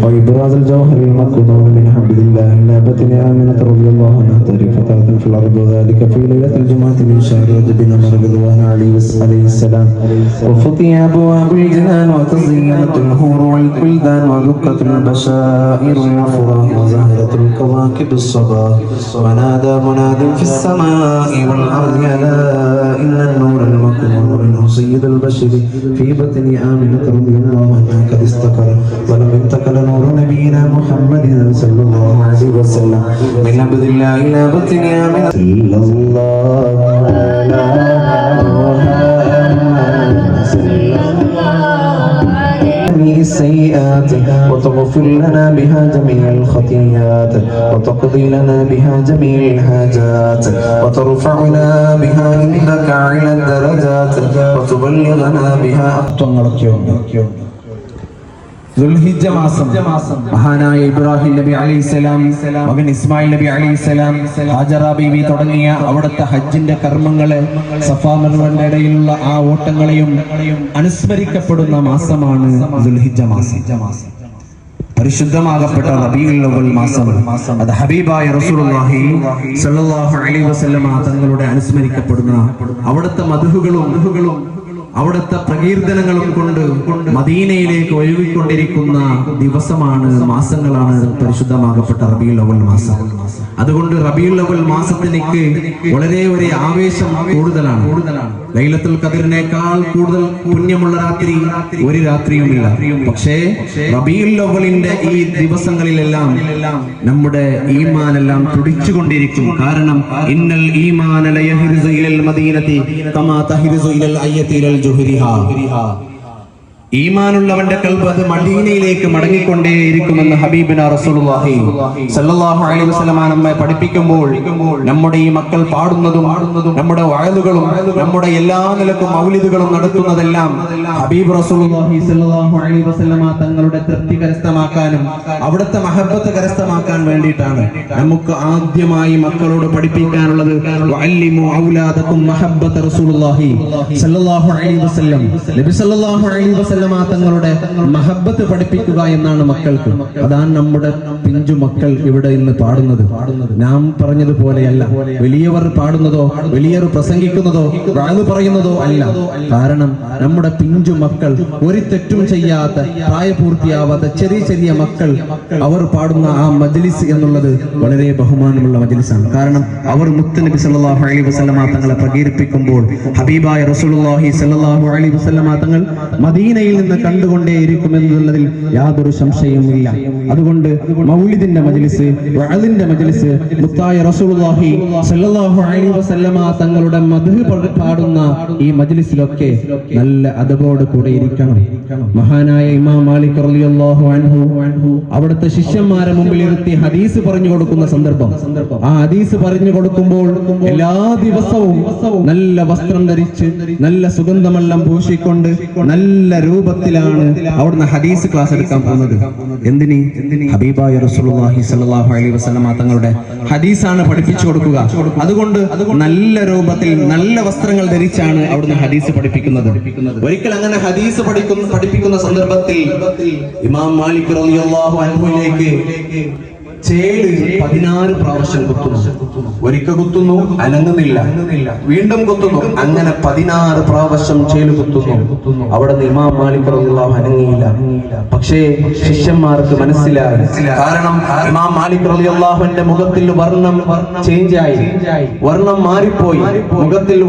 وإبراز الجوهر المكنون من حبل الله إلى بطن آمنة رضي الله عنها طريقة في الأرض وذلك في ليلة الجمعة من شهر رجب نمر رضوان عليه السلام وفتح أبواب الجنان وتزينت الحور والولدان ودكت البشائر الأفراح وزهرت الكواكب الصباح ونادى مناد في السماء والأرض ألا إن النور المكنون منه سيد البشر في بطن آمنة رضي الله عنها قد استقر ولم انتقل نور نبينا محمد صلى الله عليه وسلم من عبد الله إلى بطن آمنة صلى الله على السيئات وتغفر لنا بها جميع الخطيئات وتقضي لنا بها جميع الحاجات وترفعنا بها عندك أعلى الدرجات وتبلغنا بها ദുൽഹിജ്ജ മാസം മഹാനായ ഇബ്രാഹിം നബി അലൈഹിസ്സലാം, മകൻ ഇസ്മായിൽ നബി അലൈഹിസ്സലാം, ഹാജറ ബീവി തുടങ്ങിയ അവിടുത്തെ ഹജ്ജിന്റെ കർമ്മങ്ങളെ, സഫാ മർവയുടെ ഇടയിലുള്ള ആ ഓട്ടങ്ങളെയും അനുസ്മരിക്കപ്പെടുന്ന മാസമാണ് ദുൽഹിജ്ജ മാസം. പരിശുദ്ധമാകപ്പെട്ട റബീഉൽ അവ്വൽ മാസം, അത് ഹബീബായ റസൂലുള്ളാഹി സ്വല്ലല്ലാഹു അലൈഹി വസല്ലമ തങ്ങളുടെ അനുസ്മരിക്കപ്പെടുന്ന, അവിടുത്തെ മദ്ഹുകളും അവിടുത്തെ പ്രകീർത്തനങ്ങളും കൊണ്ട് മദീനയിലേക്ക് ഒഴുകിക്കൊണ്ടിരിക്കുന്ന ദിവസമാണ്, മാസങ്ങളാണ് പരിശുദ്ധമാകപ്പെട്ട റബീഉൽ അവ്വൽ മാസം. അതുകൊണ്ട് റബീഉൽ അവ്വൽ മാസത്തിലേക്ക് വളരെ ഒരു ആവേശം കൂടുതലാണ്. ലൈലത്തുൽ ഖദറിനേക്കാൾ കൂടുതൽ പുണ്യമുള്ള രാത്രി ഒരു രാത്രിയുമില്ല. പക്ഷേ റബീഉൽ അവ്വലിന്റെ ഈ ദിവസങ്ങളിലെല്ലാം നമ്മുടെ ഈമാനെല്ലാം തുടിച്ചുകൊണ്ടിരിക്കും. കാരണം ഇന്നൽ ഈമാന ലയഹ്രിസു ഇലൽ മദീനതി കമാ തഹ്രിസു ഇലൽ അയ്യതി ഇലൽ ജുഹരിഹാ. ഈമാനുള്ളവന്റെ കൽബ് അത് മദീനയിലേക്ക് മടങ്ങിക്കൊണ്ടേയിരിക്കുമെന്ന് ഹബീബിന റസൂലുള്ളാഹി സ്വല്ലല്ലാഹു അലൈഹി വസല്ലം നമ്മെ പഠിപ്പിക്കുമ്പോൾ, നമ്മുടെ ഈ മക്കൾ പാടുന്നതും നമ്മുടെ വഅലുകളും നമ്മുടെ എല്ലാ നിലക്കും മൗലിദുകളും നടത്തുന്നതെല്ലാം ഹബീബ് റസൂലുള്ളാഹി സ്വല്ലല്ലാഹു അലൈഹി വസല്ലം തങ്ങളുടെ തൃപ്തി കരസ്ഥമാക്കാനും അവിടുത്തെ മഹബ്ബത്ത് കരസ്ഥമാക്കാൻ വേണ്ടിയിട്ടാണ്. നമുക്ക് ആദ്യമായി മക്കളോട് പഠിപ്പിക്കാനുള്ളത് വഅല്ലിമു ഔലാദകും മഹബ്ബത റസൂലുള്ളാഹി സ്വല്ലല്ലാഹു അലൈഹി വസല്ലം. നബി സ്വല്ലല്ലാഹു അലൈഹി വസല്ലം തങ്ങളുടെ മഹബ്ബത്ത് പഠിപ്പിക്കുക എന്നാണ് മക്കൾക്ക്. അതാണ് നമ്മുടെ പിഞ്ചു മക്കൾ ഇവിടെ ഇന്ന് പാടുന്നത്. നാം പറഞ്ഞതുപോലെയല്ല, വലിയവർ പാടുന്നതോ വലിയവർ പ്രസംഗിക്കുന്നതോ വാഴ് പറയുന്നതോ അല്ല. കാരണം നമ്മുടെ പിഞ്ചു മക്കൾ, ഒരു തെറ്റും ചെയ്യാത്ത പ്രായപൂർത്തിയാവാത്ത ചെറിയ ചെറിയ മക്കൾ, അവർ പാടുന്ന ആ മജ്ലിസ് എന്നുള്ളത് വളരെ ബഹുമാനമുള്ള മജ്ലിസാണ്. കാരണം അവർ മുത്തുനബി സല്ലല്ലാഹു അലൈഹി വസല്ലം തങ്ങളെ പ്രകീർത്തിക്കുമ്പോൾ ഹബീബായ റസൂലുള്ളാഹി സല്ലല്ലാഹു അലൈഹി വസല്ലം തങ്ങൾ മദീനയിൽ നിന്ന് കണ്ടുകൊണ്ടേയിരിക്കുമെന്നുള്ളതിൽ യാതൊരു സംശയവുമില്ല. അതുകൊണ്ട് മൗലിദിന്റെ മജ്ലിസ്, വഅലിന്റെ മജ്ലിസ്, മുത്തായ റസൂലുള്ളാഹി സ്വല്ലല്ലാഹു അലൈഹി വസല്ലമ തങ്ങളുടെ മദ്ഹ് പാടുന്ന ഈ മജ്ലിസിലൊക്കെ നല്ല അദബോട് കൂടെ ഇരിക്കണം. മഹാനായ ഇമാം മാലിക് റളിയല്ലാഹു അൻഹു അവിടുത്തെ ശിഷ്യന്മാരെ മുമ്പിൽ ഇരുത്തി ഹദീസ് പറഞ്ഞു കൊടുക്കുന്ന സന്ദർഭം. ആ ഹദീസ് പറഞ്ഞു കൊടുക്കുമ്പോൾ എല്ലാ ദിവസവും നല്ല വസ്ത്രം ധരിച്ച് നല്ല സുഗന്ധമെല്ലാം പൂശിക്കൊണ്ട് നല്ല രൂപത്തിലാണ് അവിടുന്ന് ഹദീസ് ക്ലാസ് എടുക്കാൻ പോകുന്നത്. എന്തിന്? ഹബീബായ റസൂലുള്ളാഹി സ്വല്ലല്ലാഹു അലൈഹി വസല്ലം തങ്ങളുടെ ഹദീസാണ് പഠിപ്പിച്ചു കൊടുക്കുക. അതുകൊണ്ട് നല്ല രൂപത്തിൽ നല്ല വസ്ത്രങ്ങൾ ധരിച്ചാണ് അവിടുന്ന് ഹദീസ് പഠിപ്പിക്കുന്നത്. ഒരിക്കൽ അങ്ങനെ ഹദീസ് പഠിപ്പിക്കുന്ന സന്ദർഭത്തിൽ ഇമാം മാലിക് റളിയല്ലാഹു അൻഹുവിലേക്ക് ചേല് 16 പ്രാവശ്യം കുത്തുന്നു. ഒരിക്കൽ കുത്തുന്നു, അനങ്ങുന്നില്ല, വീണ്ടും കുത്തുന്നു, അങ്ങനെ 16 പ്രാവശ്യം ചേല് കുത്തുന്നു. അവിടെ ഇമാം മാലിക് റളിയല്ലാഹു അനങ്ങിയില്ല. പക്ഷേ ശിഷ്യന്മാർക്ക് മനസ്സിലായി. കാരണം ഇമാം മാലിക് റളിയല്ലാഹുവിന്റെ മുഖത്തിൽ വർണ്ണം ചേഞ്ച് ആയി, വർണ്ണം മാറിപ്പോയി, മുഖത്തിൽ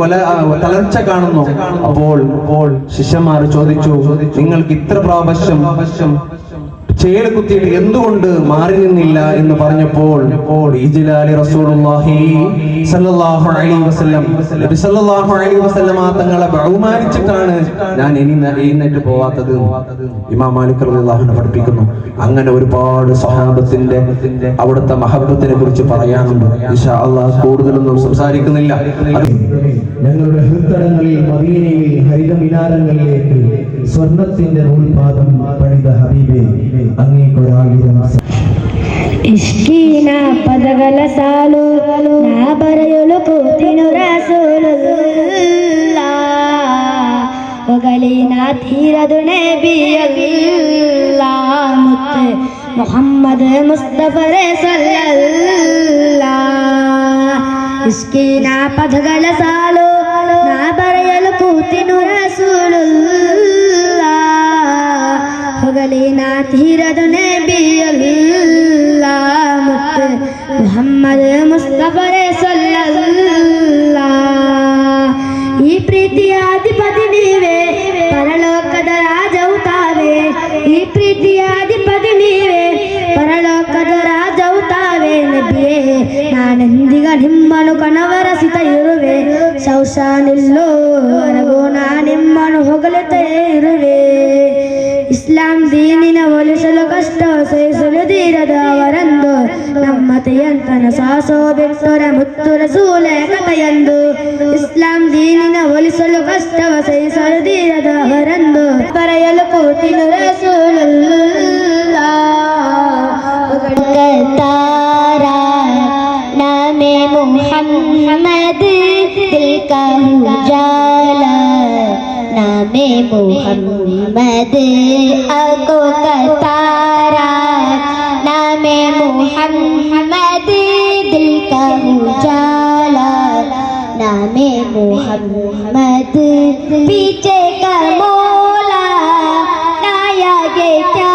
തളർച്ച കാണുന്നു. അപ്പോൾ ശിഷ്യന്മാർ ചോദിച്ചു, നിങ്ങൾക്ക് ഇത്ര പ്രാവശ്യം ചേല് കുത്തിയിട്ട് എന്തുകൊണ്ട് മാറി നിന്നില്ല എന്ന് പറഞ്ഞപ്പോൾ ഇജ്ലാലി റസൂലുള്ളാഹി സ്വല്ലല്ലാഹു അലൈഹി വസല്ലം, നബി സ്വല്ലല്ലാഹു അലൈഹി വസല്ലം തങ്ങളെ ബഹുമാനിച്ചിട്ടാണ് ഞാൻ എഴുന്നേറ്റ് പോവാത്തത് ഇമാം മാലിക് റളിയല്ലാഹു അൻഹു പഠിപ്പിക്കുന്നു. അങ്ങനെ ഒരുപാട് സ്വഹാബത്തിന്റെ അവിടുത്തെ മഹബ്ബത്തിനെ കുറിച്ച് പറയാനുണ്ട്. ഇൻഷാ അല്ലാഹ് കൂടുതലൊന്നും സംസാരിക്കുന്നില്ല. ഞങ്ങളുടെ ഹൃദയങ്ങളിൽ മദീനയിൽ ഹരിത മിനാരങ്ങളിലേക്ക് സ്വർണത്തിന്റെ നൂൽപാദം പണിത ഹബീബേ, ಇಷ್ಕೀನ ಪದಗಳ ಸಾಲು ನಾ ಬರೆಯಲು ಕೂತಿನು ರಸೂಲುಲ್ಲ ಹೊಗಳಿನ ತೀರದು ನಬಿಯಲ್ಲ ಮುತ್ತು ಮೊಹಮ್ಮದ್ ಮುಸ್ತಫರೆ ಸಲ್ಲಲ್ಲಾಹ್ ಇಸ್ಕಿನ ಪದಗಳ ಸಾಲು ನಾ ಬರೆಯಲು ಕೂತಿನು ರಸೂಲುಲ್ಲಾಹ್ ಹೊಗಳಿನ ತೀರದು ನಬಿಯಲ್ಲಾಹ್ ಮುತ್ತು ಮೊಹಮ್ಮದ್ ಮುಸ್ತಫರೆ ಸಲ್ಲಲ್ಲಾಹ್ ಈ ಪ್ರೀತಿಯ ಅಧಿಪತಿ ನೀವೇ ಪರಲೋಕದ ರಾಜವು ತಾವೇ ಈ ಪ್ರೀತಿಯ ಅಧಿಪತಿ ನೀವೇ ಪರಲೋಕದ ರಾಜವು ತಾವೇ ನಬಿಯೇ ನಾನೆಂದಿಗ ನಿಮ್ಮನು ಕನವರಸಿತ ಇರುವೆ ಶೌಷ ನಿಲ್ಲೋವರೆಗೂ ನಾ ನಿಮ್ಮನು ಹೊಗಳುತ್ತೇ ಇರುವೆ ಇಸ್ಲಾಂ ದೀನಿನ ಒಲಿಸಲು ಕಷ್ಟ ಸಹಿಸಲು ಧೀರದವರಂದು ನಮ್ಮತೆಯಂತನ ಸಾಸೋ ಬಿಟ್ಟುರ ಮುತ್ತು ರಸೂಲೆ ಕಥೆಯಂದು ಇಸ್ಲಾಂ ದೀನಿನ ಒಲಿಸಲು ಕಷ್ಟವ ಸಹಿಸಲು ಧೀರದವರಂದು ಬರೆಯಲು ಕೂತಿನು ರಸೂಲುಲ್ಲಾಹ್ ತಾರಾ ನಾಮೆ ಮುಹಮ್ಮದ್ ದಿಲ್ ಕಾ ಉಜಾಲಾ नामे मुहम्मद आंखों का तारा नामे मुहम्मद दिल का उजाला नामे मुहम्मद पीछे का मौला ना आगे क्या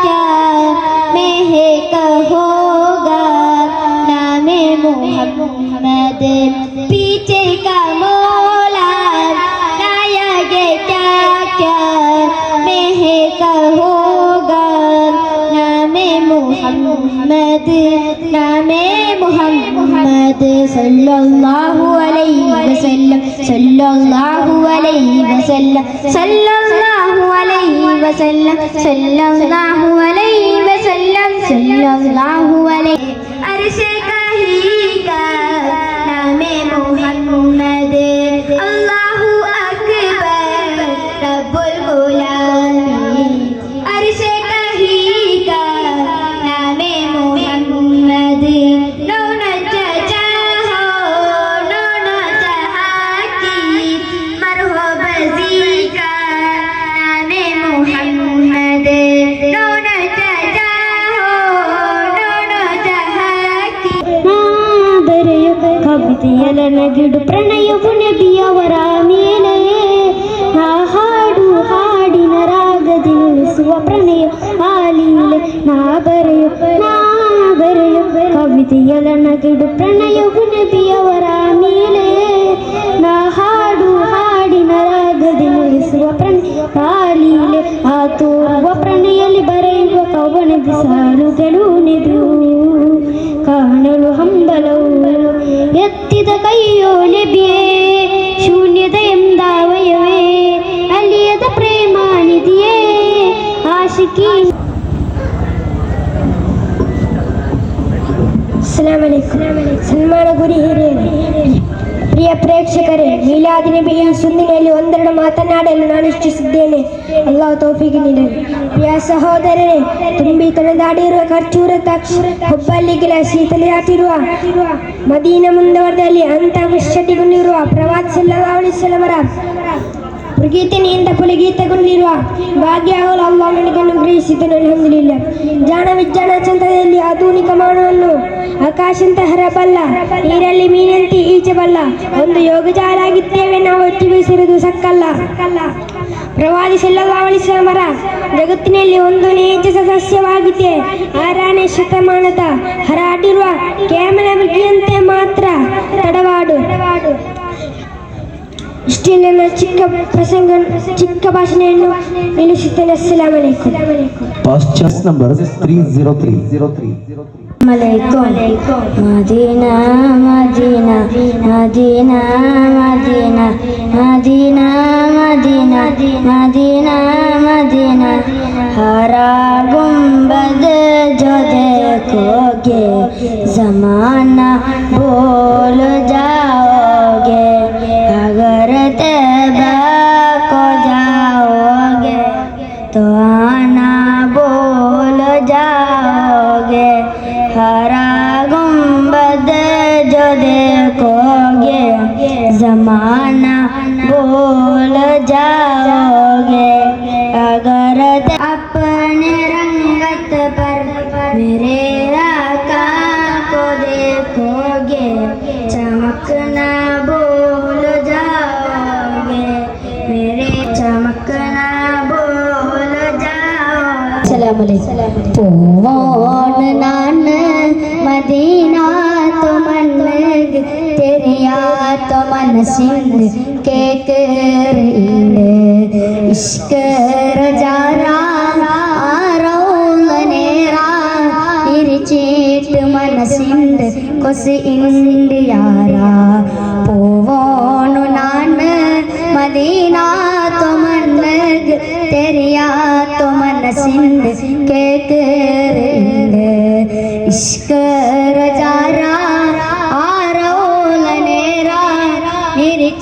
क्या मैं है कहोगा नामे मुहम्मद पीछे का मौला मोहम्मद सल्लल्लाहु अलैहि वसल्लम सल्लल्लाहु अलैहि वसल्लम सल्लल्लाहु अलैहि वसल्लम सल्लल्लाहु अलैहि वसल्लम सल्लल्लाहु अलैहि अर्शे कहीगा नामे मोहम्मद अल्लाहु अकबर रब्बुल गुलामीन अर्शे कहीगा नामे मोहम्मद ಕವಿತೆಯಲನಗಿಡು ಪ್ರಣಯವು ನಬಿಯವರ ಮೇಲೆ ನಾ ಹಾಡು ಹಾಡಿನ ರಾಗದಿ ಉಳಿಸುವ ಪ್ರಣಯ ಆಲೀಲೆ ನಾ ಬರೆಯು ಕವಿತೆಯಲನಗಿಡು ಪ್ರಣಯವು ನಬಿಯವರ ಮೇಲೆ ನಾ ಹಾಡು ಹಾಡಿನ ರಾಗದಿ ಉಳಿಸುವ ಪ್ರಣಯ ಆಲೀಲೆ ಆ ತೋರುವ ಪ್ರಣಯಲ್ಲಿ ಬರೆಯುವ ಕವನದ ಸಾಲುಗಳು ನೆದು ಕಾಣಲು ಹಂಬಲವು ಎತ್ತಿದ ಕೈಯೋ ನಬಿಯೇ ಶೂನ್ಯದ ಎಂದಾವಯವೇ ಅಲಿಯದ ಪ್ರೇಮಾನಿದೆಯೇ ಆಶಿಕಿ ಅಸ್ಸಲಾಮು ಅಲೈಕುಂ ಸನ್ಮಾನ ಗುರಿ ಹಿರಿಯರೇ ಪ್ರಿಯ ಪ್ರೇಕ್ಷಕರೇ ಮೀಲಾದ್ ನಬಿ ಈ ಸುದ್ದಿನಲ್ಲಿ ಒಂದೆರಡು ಮಾತನಾಡಲು ನಾನು ಇಚ್ಛಿಸಿದ್ದೇನೆ ಅಲ್ಲಾಹ್ ತೌಫೀಕ್ ನೀಡಲಿ ಪ್ರಿಯ ಸಹೋದರರೇ ತುಂಬಿ ತೊಳೆದಾಡಿರುವ ಖರ್ಜೂರದ ಹುಬ್ಬಳ್ಳಿಗಳ ಶೀತಲೆಯಾಟಿರುವ ಮದೀನಾ ಮುಂದುವರೆದಲ್ಲಿ ಅಂತಃಶಟಿಗೊಂಡಿರುವ ಪ್ರವಾದಿ ಸಲ್ಲಲ್ಲಾಹು ಅಲೈಹಿ ವಸಲ್ಲಮರ ಪ್ರಗೀತನೆಯಿಂದ ಪುಲಗೀತಗೊಂಡಿರುವ ಭಾಗ್ಯಗಳು ಅಲ್ಲಾಹ್ ನನಗೆ ಅನುಗ್ರಹಿಸಿದ್ದನು ಅಲ್ಹಮ್ದುಲಿಲ್ಲಾಹ್ ಜಾಣ ವಿಜ್ಞಾನ ಚಂದದಲ್ಲಿ ಆಧುನಿಕ ಮಾನವನ್ನು ಆಕಾಶಂತ ಹರಬಲ್ಲ ನೀರಲ್ಲಿ ಮೀನಂತೆ ಈಚಬಲ್ಲ ಒಂದು ಯೋಗಜಾಲಾಗಿದ್ದೇವೆ ನಾವು ಎತ್ತಿ ಬೀಸಿರುವುದು ಸಕ್ಕಲ್ಲ ಪ್ರವಾದಿ ಸಲ್ಲಲ್ಲಾಹು ಅಲೈಹಿ ವಸಲ್ಲಮರ ಜಗತ್ತಿನಲ್ಲಿ ಒಂದು ನೈಜ ಸದಸ್ಯವಾಗಿದೆ 6ನೇ ಶತಮಾನದ ಹರಾಡಿರುವ ಕ್ಯಾಮಲ ಮೃಗಿಯಂತೆ ಮಾತ್ರ ತಡವಾಡು ಇಷ್ಟೇ ನನ್ನ ಚಿಕ್ಕ ಭಾಷಣೆಯನ್ನು ನಿಲ್ಲಿಸುತ್ತೇನೆ ಅಸ್ಸಲಾಮು ಅಲೈಕುಂ ಪಾಸ್ಚರ್ಸ್ ನಂಬರ್ 303 ಮದೀನಾ ಮದೀನಾ ಮದೀನಾ ಮದೀನಾ ಮದೀನಾ ಮದೀನಾ ಮದೀನಾ ಮದೀನಾ हरा गुंबद जो देखोगे जमाना बोल जाओगे अगर तैबा को जाओगे तो आना बोल जाओगे हरा गुंबद जो देखोगे जमाना बोल जाओगे अगर अपने रंगत पर പോവാണ് നാണ് മദീന തുമന്ന് തെരിയാത്ത മനസ്സിന് കേക്കറിയില്ല ഇഷ്ക രജാരാ ആരോളനേരാ ഇരിച്ചേട്ട് മനസ്സിൻ്റെ കൊസ് ഇന്ത്യയാരാ പോവാണു നാണ് മദീന തുമന്ന് തെരിയാത്ത മനസ്സിൻ്റെ കേക്കറിയില്ല ഇഷ്ക രജാരാ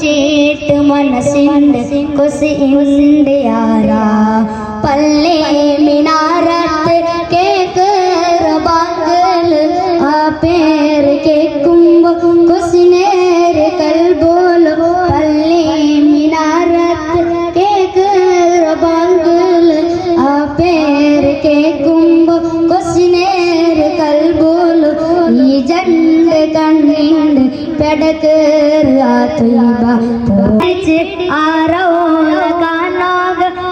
ചീട്ട് മനസ്സിൻ്റെ കൊസ് ഇന്ത്യയാരാ പള്ളി മിനാരത്ത് കേക്കറ ബാങ്കൽ ആ പേര് കേൾക്കുമ്പോൾ കൊസിനേര് കൽബോലോ പള്ളി മിനാരത്ത് കേക്കറ ബാങ്കൽ ആ പേര് കേൾക്കുമ്പോൾ കൊസിനേര് കൽബോലോ ഈ ജണ്ട് കണ്ണിണ്ട്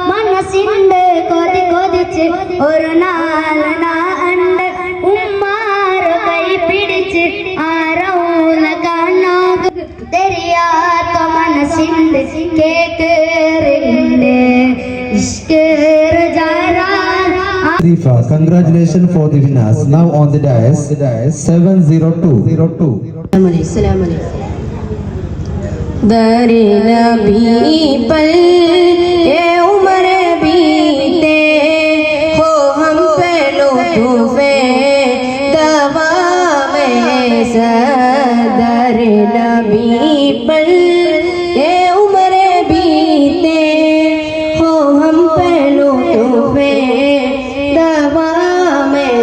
മനസ്സിന്റെ കൊതി കൊതിച്ച് ഒരു നാളണ്ട് ഉമ്മാറ് കൈ പിടിച്ച് ആരോല കാണാക തെരിയാത്ത മനസ്സിന്റെ കേക്കറിണ്ട് Congratulations for the winners. Now on the dais 702. दरे नबी पर ये उम्र बीते हो हम पे लुत्फ़े दवा में दरे नबी पर ये उम्र बीते हो हम पे लुत्फ़े दवा में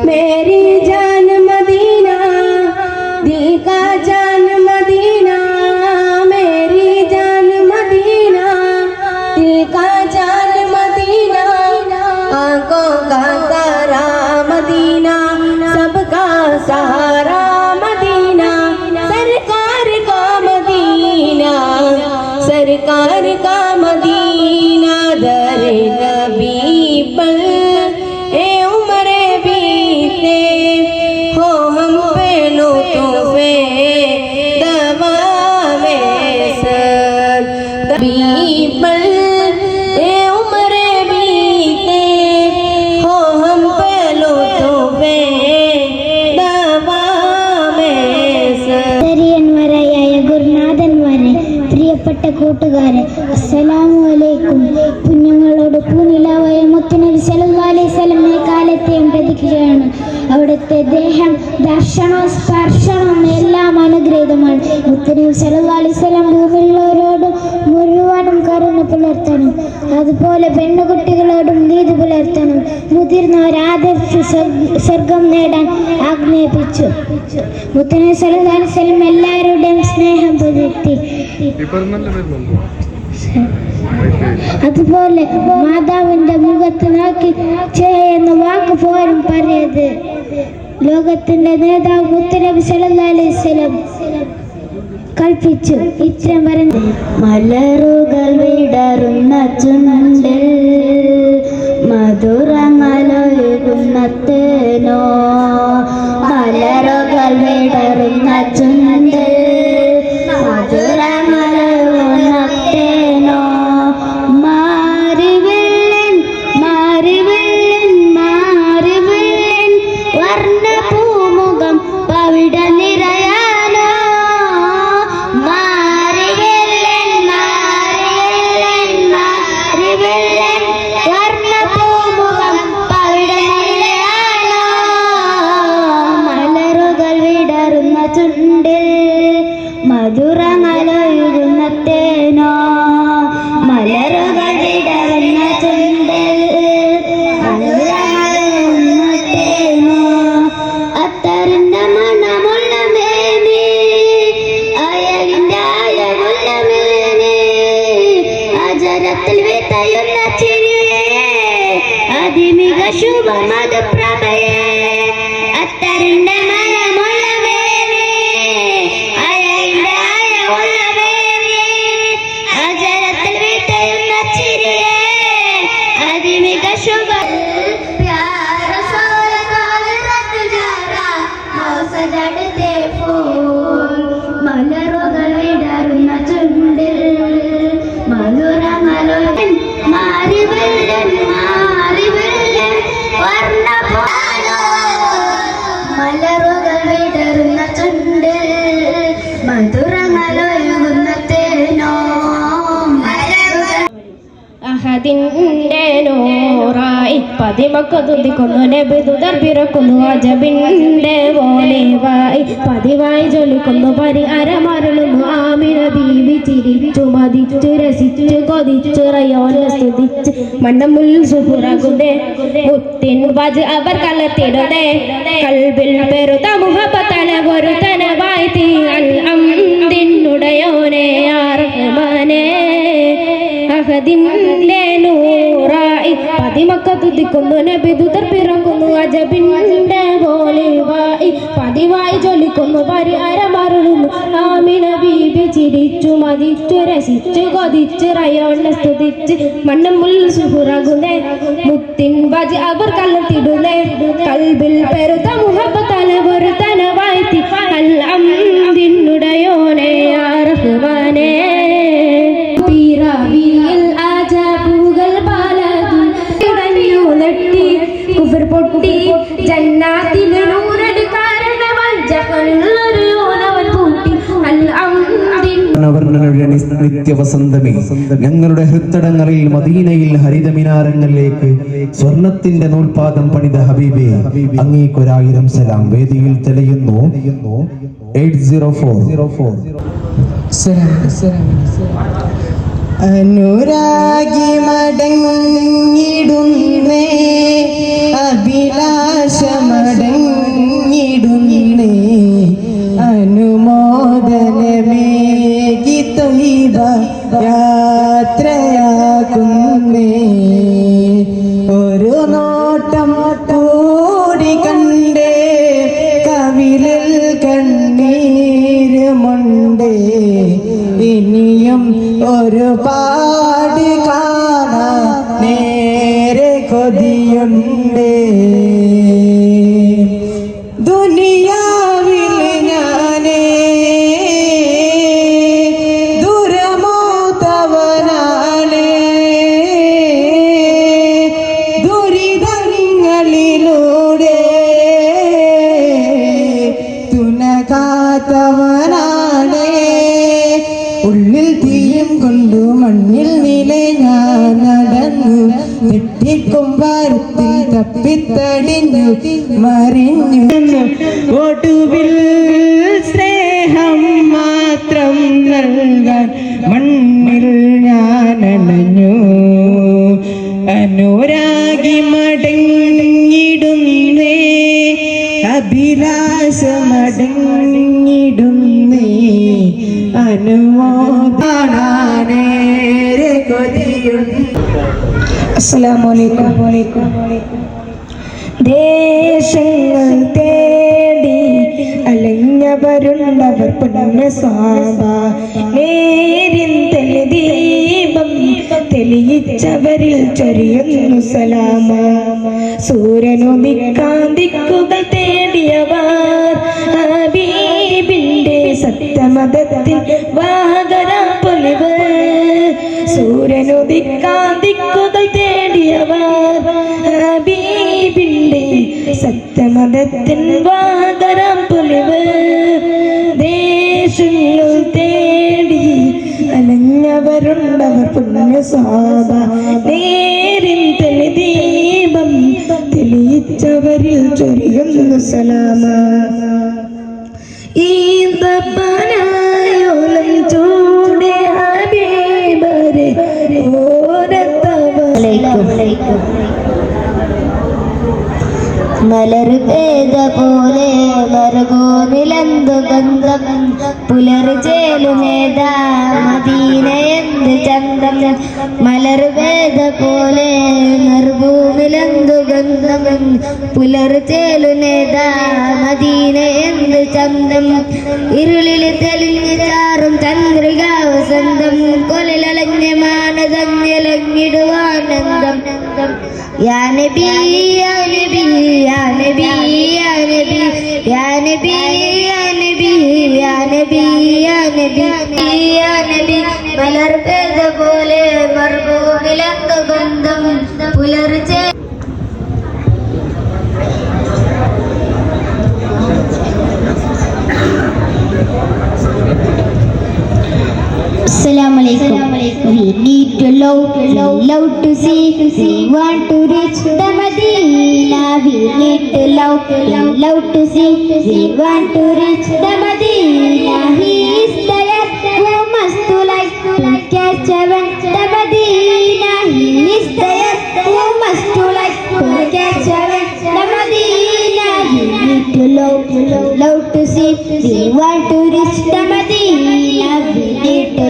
मेरी जान मदीना दिल का जान मदीना मेरी जान मदीना दिल का जान मदीना आंखों का तारा मदीना सबका सहारा मदीना सरकार का मदीना सरकार का मदीना दरे नबी पर ए उम्र बीते हो हम पे लुत्फ़े दवा में सर नबी पर ए उम्र बीते हो हम पे लुत्फ़े दवा में सर ചെറിയന്മാരായ ഗുരുനാഥന്മാരെ പ്രിയപ്പെട്ട കൂട്ടുകാരെ അസ്സലാമു അലൈക്കും കുഞ്ഞുങ്ങളോട് പൂനിലാവായ മുത്തുനബി സല്ലല്ലാഹു അലൈഹി വസല്ലം കാലത്തെയും പ്രതീക്ഷയാണ് അവിടുത്തെ ദേഹം ദർശനം സ്പർശനം എല്ലാം അനുഗ്രഹീതമാണ് മുത്തുനബി സല്ലല്ലാഹു അലൈഹി വസല്ലം ഭൂമിയിലുള്ളവരോട് മുഴുവനും കരുണ പുലർത്തണം അതുപോലെ പെണ്ണുകുട്ടികളോടും നീതി പുലർത്തണം മുതിർന്നവർ ആദർശ സ്വർഗം നേടാൻ ആജ്ഞാപിച്ചു മുത്തുനബി സല്ലല്ലാഹു അലൈഹി വസല്ലം എല്ലാവരുടെയും സ്നേഹം പുലർത്തി അതുപോലെ മാതാവിന്റെ മുഖത്ത് നോക്കി എന്ന വാക്ക് പോലും പറയത് ലോകത്തിന്റെ നേതാവ് മുത്തുനബി സല്ലല്ലാഹു അലൈഹി വസല്ലം കൽപ്പിച്ചു ഇത്രയും പറഞ്ഞു മലറുകൾ വിടറുന്ന ചുണ്ടിൽ മധുരങ്ങളൊഴുകുന്ന തേനോ മലറുകൾ വിടറുന്ന ചുണ്ടിൽ മധുരങ്ങളൊഴുകുന്ന തേനോ മാറിവില്ലൻ മാറിവില്ലൻ മാറിവില്ലൻ വർണ്ണ പൂമുഖം പവിട നിറയാനോ മാറിവില്ലൻ മാറിവില്ലൻ മാറിവില്ലൻ വർണ്ണ പൂമുഖം പവിട നിറയാനോ മലറുകൾ വിടറുന്ന ചുണ്ടിൽ മധുരങ്ങളൊഴുകുന്ന തേനോ മലറുകൾ വിടറുന്ന ചുണ്ടിൽ മധുരങ്ങളൊഴുകുന്ന തേനോ അത്തറിന്റെ മണമുള്ള മേനി അയവിന്റെ അയവുള്ള മേനി അജരത്തിൽ വിതയുന്ന ചിരിയേ അതിമിക ശുഭമത പ്രഭയേ അത്തറിന്റെ മണമുള്ള മേനി അയവിന്റെ അയവുള്ള മേനി അജരത്തിൽ വിതയുന്ന ചിരിയേ അതിമിക അഹദിന്റെ നൂറായി പതിമക്ക തുതിക്കുന്നു നബി ദുദർ പിറക്കുന്നു അജബിന്റെ വോലേവായി പതിവായി ജൊലിക്കുന്നു പരിഹാരമരുളുന്നു ആമിന ബീവി ചിരിച്ചു മതിച്ചു രസിച്ചു കൊതിച്ചു റയോനെ സ്തുതിച്ച് മണ്ണമുൽ സുഹുറകുതേ മുത്തിൻ വജ് അവർ കലത്തിടുതേ കൽബിൽ പെരുത മുഹബത്തന ഗുരുതനവായി തീ അൽ അംദിനുടയോനെ റഹ്മാനേ അഹദിന്റെ നൂറായി പതിമക്ക തുതിക്കുന്നു നബി ദുദർ പിറക്കുന്നു അജബിന്റെ വോലേവായി പതിവായി ജൊലിക്കുന്നു പരിഹാരമരുളുന്നു ആമിന ബീബി ചിരിച്ചു മതിച്ചു രസിച്ചു കൊതിച്ചു റയോനെ സ്തുതിച്ച് മണ്ണമുൽ സുഹുറകുന്നേ മുത്തിൻ വജ് അവർ കലത്തിടുന്നേ കൽബിൽ പെരുത്ത മുഹബത്തല ഗുരുതനവായി തീ അൽ അംദിനുടയോനെ റഹ്മാനേ പിറവിയിൽ അജബുകൾ പലതും ഇടഞ്ഞു നെട്ടി കുഫർ പൊട്ടി ജന്നാത്തിൽ നൂറടി കാരണമായി ജഹന്നൊരു യോനവൻ പൂട്ടി അൽ അംദിൻ വർണ്ണനയുടെ നിത്യവസന്തമേ, ഞങ്ങളുടെ ഹൃത്തടങ്ങളിൽ മദീനയിൽ ഹരിതമിനാരങ്ങളിലേക്ക് സ്വർണത്തിന്റെ നൂൽപാദം പണിത ഹബീബേ, അങ്ങേക്കൊരായിരം സലാം. വേദിയിൽ തെളിയുന്നു 804. അനുരാഗി മടങ്ങിടുന്നേ അഭിലാഷമടങ്ങിടുന്നേ അനുമോദനമേകി തൊയ്ബ യാത്രയാകുന്നേ ഒരു നോട്ടം കൂടി കണ്ടേ കവിളിൽ കണ്ണീരുമുണ്ടേ ഇനിയും ഒരുപാട് കാണാൻ നേരെ കൊതിയുണ്ടേ ദുനിയാവിൽ ഞാനേ ദുരമോത്തവനാണേ ദുരിതങ്ങളിലൂടെ തുനകാത്തവനാണേ ഉള്ളിൽ തീയും കൊണ്ടു മണ്ണിൽ നിലെ ഞാൻ നടന്നു തെറ്റിക്കുമ്പാരത്തിൽ തപ്പിത്തടിഞ്ഞു മറിഞ്ഞു ഒടുവിൽ സ്നേഹം മാത്രം നൽകാൻ മണ്ണിൽ ഞാൻ അണഞ്ഞു അനുരാഗി മടങ്ങിടുന്നേ അഭിലാഷമടങ്ങിടുന്നേ അനുമോദാനേരെ കൊതിയുണ്ട്. അസ്സലാമു അലൈക്കും. ദേശങ്ങൾ തേടി അലഞ്ഞവരുണ്ടവർ പുണ്യ സ്വാഭ നേരിൻ തെളിദീപം തെളിയിച്ചവരിൽ ചൊരിയുന്നു സലാമ സൂര്യനുദിക്കാന്തിക്കുകൾ തേടിയവർ ഹബീബിന്റെ സത്യമതത്തിൽ വാഹകരാം പൊലിവ് സൂര്യനുദിക്കാന്തിക്കുകൾ തേടിയവർ ഹബീബിന്റെ സത്യമതത്തിൽ വാഹകരാം പൊലിവ് ദേശങ്ങൾ തേടി അലഞ്ഞവരുണ്ടവർ പുണ്യ സ്വാഭ നേരിൻ തെളിദീപം തെളിയിച്ചവരിൽ ചൊരിയുന്നു സലാമ ഈന്തപ്പനായോലം ചൂടെ ഹബീബരെ ഓരത്തവ മലർ പേത പോലെ മറുകോനിലന്തു ഗന്ധം പുലർചേലുമേതാ മദീന എന്ത് ചന്തം മലർ പേത പോലെ മറുഭൂമിലന്തു ഗന്ധം പുലർചേലുമേതാ മദീന എന്ത് ചന്തം ഇരുളിൽ തെളിഞ്ഞു ചാറും ചന്ദ്രിക വസന്തം കൊലിലഞ്ഞ മാനതഞ്ഞലങ്ങിടുവാനന്ദം യാ നബി യാ നബി യാ നബി യാ നബി യാ നബി യാ നബി യാ നബി യാ നബി യാ നബി മലർ പേത പോലെ മർഭൂമിലന്തു ഗന്ധം പുലർച്ചെ Assalamu alaikum. We need to love to see. We want to reach the Medina. We need to love to see. We want to reach the Medina. He is there who must like to catch heaven. The Medina. He is there who must like to catch heaven. The Medina. We need to love to see. We want to reach the Medina. We need to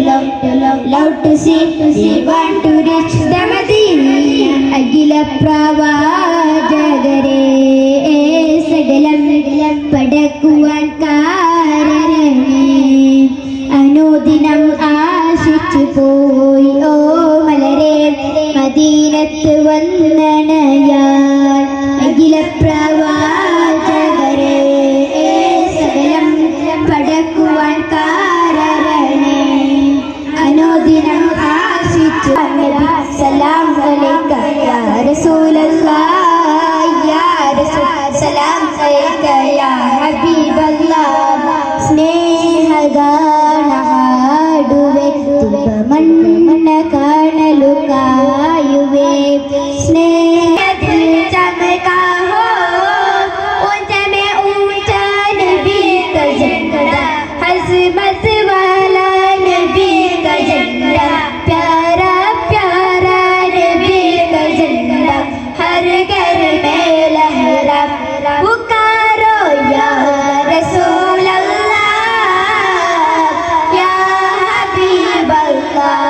love to see. We want to reach the Medina. അഖില പ്രവാചകരെ സകലം പടക്കുവാൻ കാരണേ അനുദിനം ആശിച്ചു പോയി ഓ മലരെ മദീനത്ത് വന്നണയാൻ അഖില പ്രവാചകരെ സകലം പടക്കുവാൻ കാരണേ അനുദിനം ആശിച്ചു നബി സലാം അലൈക യാ റസൂലല്ലാഹ് യാ റസൂൽ സലാം അലൈക യാ ഹബീബല്ലാഹ് സ്നേഹഗാന ಹಾಡುವೆ ಮಣ್ಣ ಕಾಣಲು ಕಾಯುವೆ ಸ್ನೇಹದಿಲ್ ಚಮಕಾ ಹೋ ऊंचा में ऊंचा नबी का झंडा हज़मत वाला नबी का झंडा प्यारा प्यारा नबी का झंडा हर घर में लहरा पुकारो या रसूल अल्लाह या हबीब अल्लाह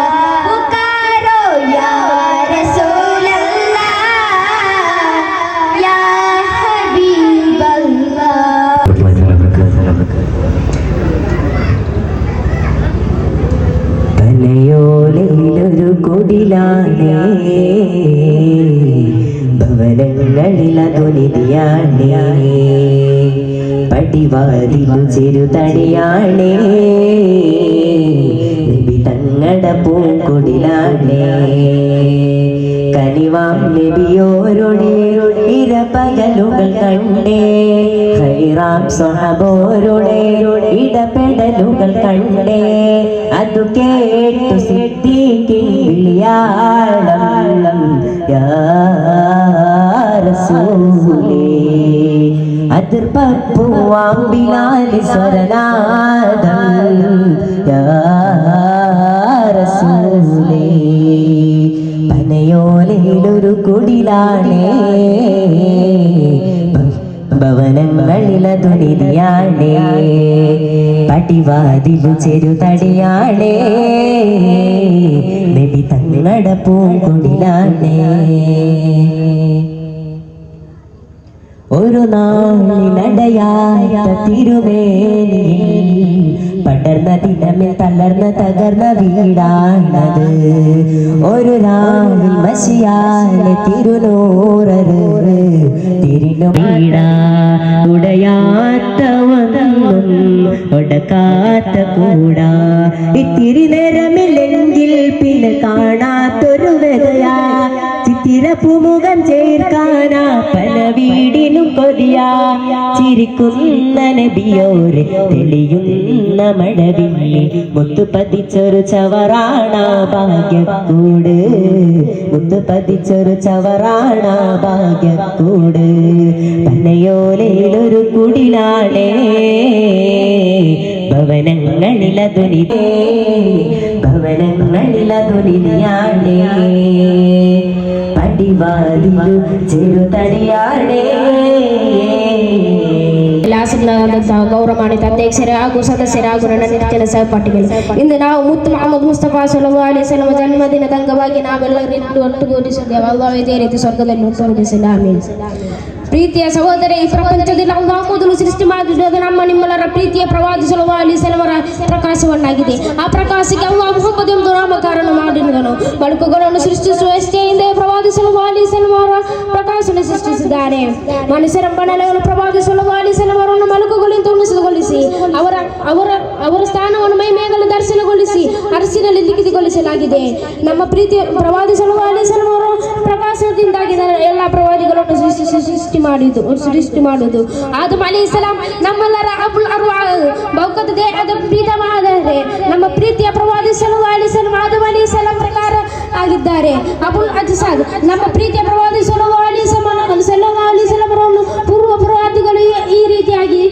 पुकारो या रसूल अल्लाह या हबीब अल्लाह തലയോലയിലൊരു കുടിലാണേ ഭവനങ്ങളിലതുനിധിയാണേ പടിവാതിലു ചെറുതടിയാണേ നബി തങ്ങട പൂങ്കുടിലാണേ കനിവാം നബിയോരുടെ ഇരപകലുകൾ കണ്ടേ ഖൈറാം സ്വഹബോരുടെ ഇടപെടലുകൾ കണ്ടേ അതു കേട്ടു സിദ്ദീഖിൻ വിളിയാളം യാ റസൂലേ അതിർപ്പൂവാം ബിലാൽ സ്വരനാദം യാ റസൂലേ പനയോലയിലൊരു കുടിലാണേ ഭവനങ്ങളിലതുനിധിയാണേ പടിവാതിലു ചെറുതടിയാണേ നബി തങ്ങട പൂങ്കുടിലാണേ ഒരു നാളിനടയാത്ത തിരുമേനിയിൽ പടർന്ന ദിനമിൽ തളർന്ന തകർന്ന വീടാണത് ഒരു രാവിൽ മഷിയാലെ തിരുനൂറര് തിരിനു വീടാ ഉടയാത്ത ഒന്നും ഒടക്കാത്ത കൂടാ ഇത്തിരി നേരമില്ലെങ്കിൽ പിന്നെ കാണാത്തൊരു വകയാ ചിത്തിരപ്പുമുഖം ചേർക്കാനാ പല വീടിനും കൊതിയാ ചിരിക്കുന്ന നബിയോരെ തെളിയുന്ന മഴവില്ലേ മുത്തു പതിച്ചൊരു ചവറാണ ഭാഗ്യക്കൂട് മുത്തു പതിച്ചൊരു ചവറാണ ഭാഗ്യക്കൂട് പനയോലയിലൊരു കുടിലാണേ ഭവനങ്ങളിലതുനിതേ ഭവനങ്ങളിലതുനിയാണേ പടിവാതിലു ചെറുതടിയാണേ ಗೌರವಾನ್ವಿತ ಅಧ್ಯಕ್ಷರೇ ಹಾಗೂ ಸದಸ್ಯರಾಗೂ ನನ್ನ ನೆಚ್ಚಿನ ಸಹಪಾಠಿಗಳು ಇಂದು ನಾವು ಮುತ್ತು ಮೊಹಮ್ಮದ್ ಮುಸ್ತಫಾ ಸಲ್ಲಲ್ಲಾಹು ಅಲೈಹಿ ವಸಲ್ಲಂ ಜನ್ಮದಿನದ ಅಂಗವಾಗಿ ನಾವೆಲ್ಲರೂ ಒಟ್ಟುಗೂಡಿಸಿದ್ದೇವೆ. ಅಲ್ಲಾಹ್ ಇದೇ ರೀತಿ ಸ್ವರ್ಗದಲ್ಲಿ ಒಟ್ಟುಗೂಡಿಸಲಿ. ಆಮೀನ್. ಪ್ರೀತಿಯ ಸಹೋದರಿ, ಈ ಪ್ರಪಂಚದಲ್ಲಿ ಅಲ್ಲಾಹ್ ಮೊದಲು ಸೃಷ್ಟಿ ಮಾಡಿದ್ದು ನಮ್ಮ ನಿಮ್ಮೆಲ್ಲರ ಪ್ರೀತಿಯ ಪ್ರವಾದಿ ಸಲ್ಲಲ್ಲಾಹು ಅಲೈಹಿ ವಸಲ್ಲಂ ಪ್ರಕಾಶವನ್ನಾಗಿದೆ. ಆ ಪ್ರಕಾಶಕ್ಕೆ ಅಲ್ಲಾಹ್ ಮುಹಮ್ಮದ್ ಎಂದು ನಾಮಕರಣ ಮಾಡಿದನು. ಬಳುಕುಗಳನ್ನು ಸೃಷ್ಟಿಸುವ ಇಚ್ಛೆಯಿಂದ ಪ್ರವಾದಿ ಸಲ್ಲಲ್ಲಾಹು ಅಲೈಹಿ ವಸಲ್ಲಂ ಪ್ರಕಾಶನ ಸೃಷ್ಟಿಸಿದ್ದಾನೆ. ಮನುಷ್ಯರ ಬಣ್ಣಗಳನ್ನು ಪ್ರವಾದಿ ಸಲ್ಲಲ್ಲಾಹು ಅಲೈಹಿ ವಸಲ್ಲಂ ಅವರನ್ನು ಮಲಕುಗಳಿಂದ ಉಣಿಸಿಗೊಳಿಸಿ ಅವರ ಸ್ಥಾನವನ್ನು ಮೈಮೇಗಲು ದರ್ಶನಗೊಳಿಸಿ ಅರಸಿನಲ್ಲಿ ಲಿಖಿತಗೊಳಿಸಲಾಗಿದೆ. ನಮ್ಮ ಪ್ರೀತಿಯ ಪ್ರವಾದಿ ಸಲ್ಲಲ್ಲಾಹು ಅಲೈಹಿ ವಸಲ್ಲಂ ಅವರ ಪ್ರಕಾಶದಿಂದಾಗಿ ಎಲ್ಲ ಪ್ರವಾದಿಗಳನ್ನು ಸೃಷ್ಟಿ ಮಾಡುವುದು ಆದಮ್ ಅಲೈಹಿಸ್ಸಲಾಂ ನಮ್ಮೆಲ್ಲರ ಅಬುಲ್ ಅರ್ವಾಹ್ ಭೌತಿಕ ದೇಹದ ಪ್ರೀತಮಾದರೆ ನಮ್ಮ ಪ್ರೀತಿಯ ಪ್ರವಾದಿ ಸಲ್ಲಲ್ಲಾಹು ಅಲೈಹಿ ವಸಲ್ಲಂ ಆದಮ್ ಅಲೈಹಿಸ್ಸಲಾಂ ಪ್ರಕಾರ ಆಗಿದ್ದಾರೆ. ಅಬುಲ್ ಅಜ್ಸಾದ್ ನಮ್ಮ ಪ್ರೀತಿಯ ಪ್ರವಾದಿ ಸಲ್ಲಲ್ಲಾಹು ಅಲೈಹಿ ವಸಲ್ಲಂ ಅವರನ್ನು ಪೂರ್ವ ಪ್ರವಾದಿಗಳು ಈ ರೀತಿಯಾಗಿ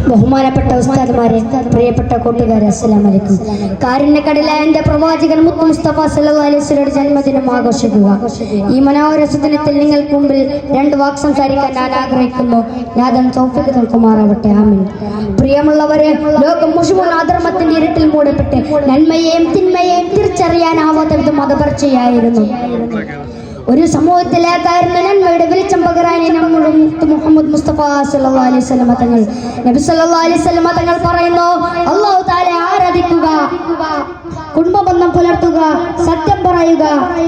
ബഹുമാനപ്പെട്ട ഉസ്താദ്മാരെ, പ്രിയപ്പെട്ട കൂട്ടുകാരെ, അസ്സലാമു അലൈക്കും. കാരുണ്യക്കടലായ എൻ്റെ പ്രവാചകൻ മുത്ത് മുസ്തഫ സല്ലല്ലാഹു അലൈഹി വസല്ലമയുടെ ജന്മദിനം ആഘോഷിക്കുക. ഈ മനോഹര സുദിനത്തിൽ നിങ്ങൾക്ക് മുമ്പിൽ 2 വാക്ക് സംസാരിക്കാൻ ഞാൻ ആഗ്രഹിക്കുന്നു. നാഥൻ തൗഫീഖ് നൽകുമാറാവട്ടെ. ആമീൻ. പ്രിയമുള്ളവരെ, ലോകം മുഴുവൻ അധർമ്മത്തിന്റെ ഇരുട്ടിൽ മൂടപ്പെട്ട് നന്മയെയും തിന്മയെയും തിരിച്ചറിയാനാവാത്ത വിധം മതപർച്ചയായിരുന്നു. ഒരു സമൂഹത്തിലേക്കായിരുന്നു നന്മയുടെ വെളിച്ചം പകരാനെ നമ്മുടെ മുഹമ്മദ് മുസ്തഫ സല്ലല്ലാഹു അലൈഹി വസല്ലം തങ്ങൾ നബി സല്ലല്ലാഹു അലൈഹി വസല്ലം തങ്ങൾ പറയുന്നു, അല്ലാഹു തആല ആരാധിക്കുക, കുടുംബബന്ധം പുലർത്തുക, സത്യം പറയുക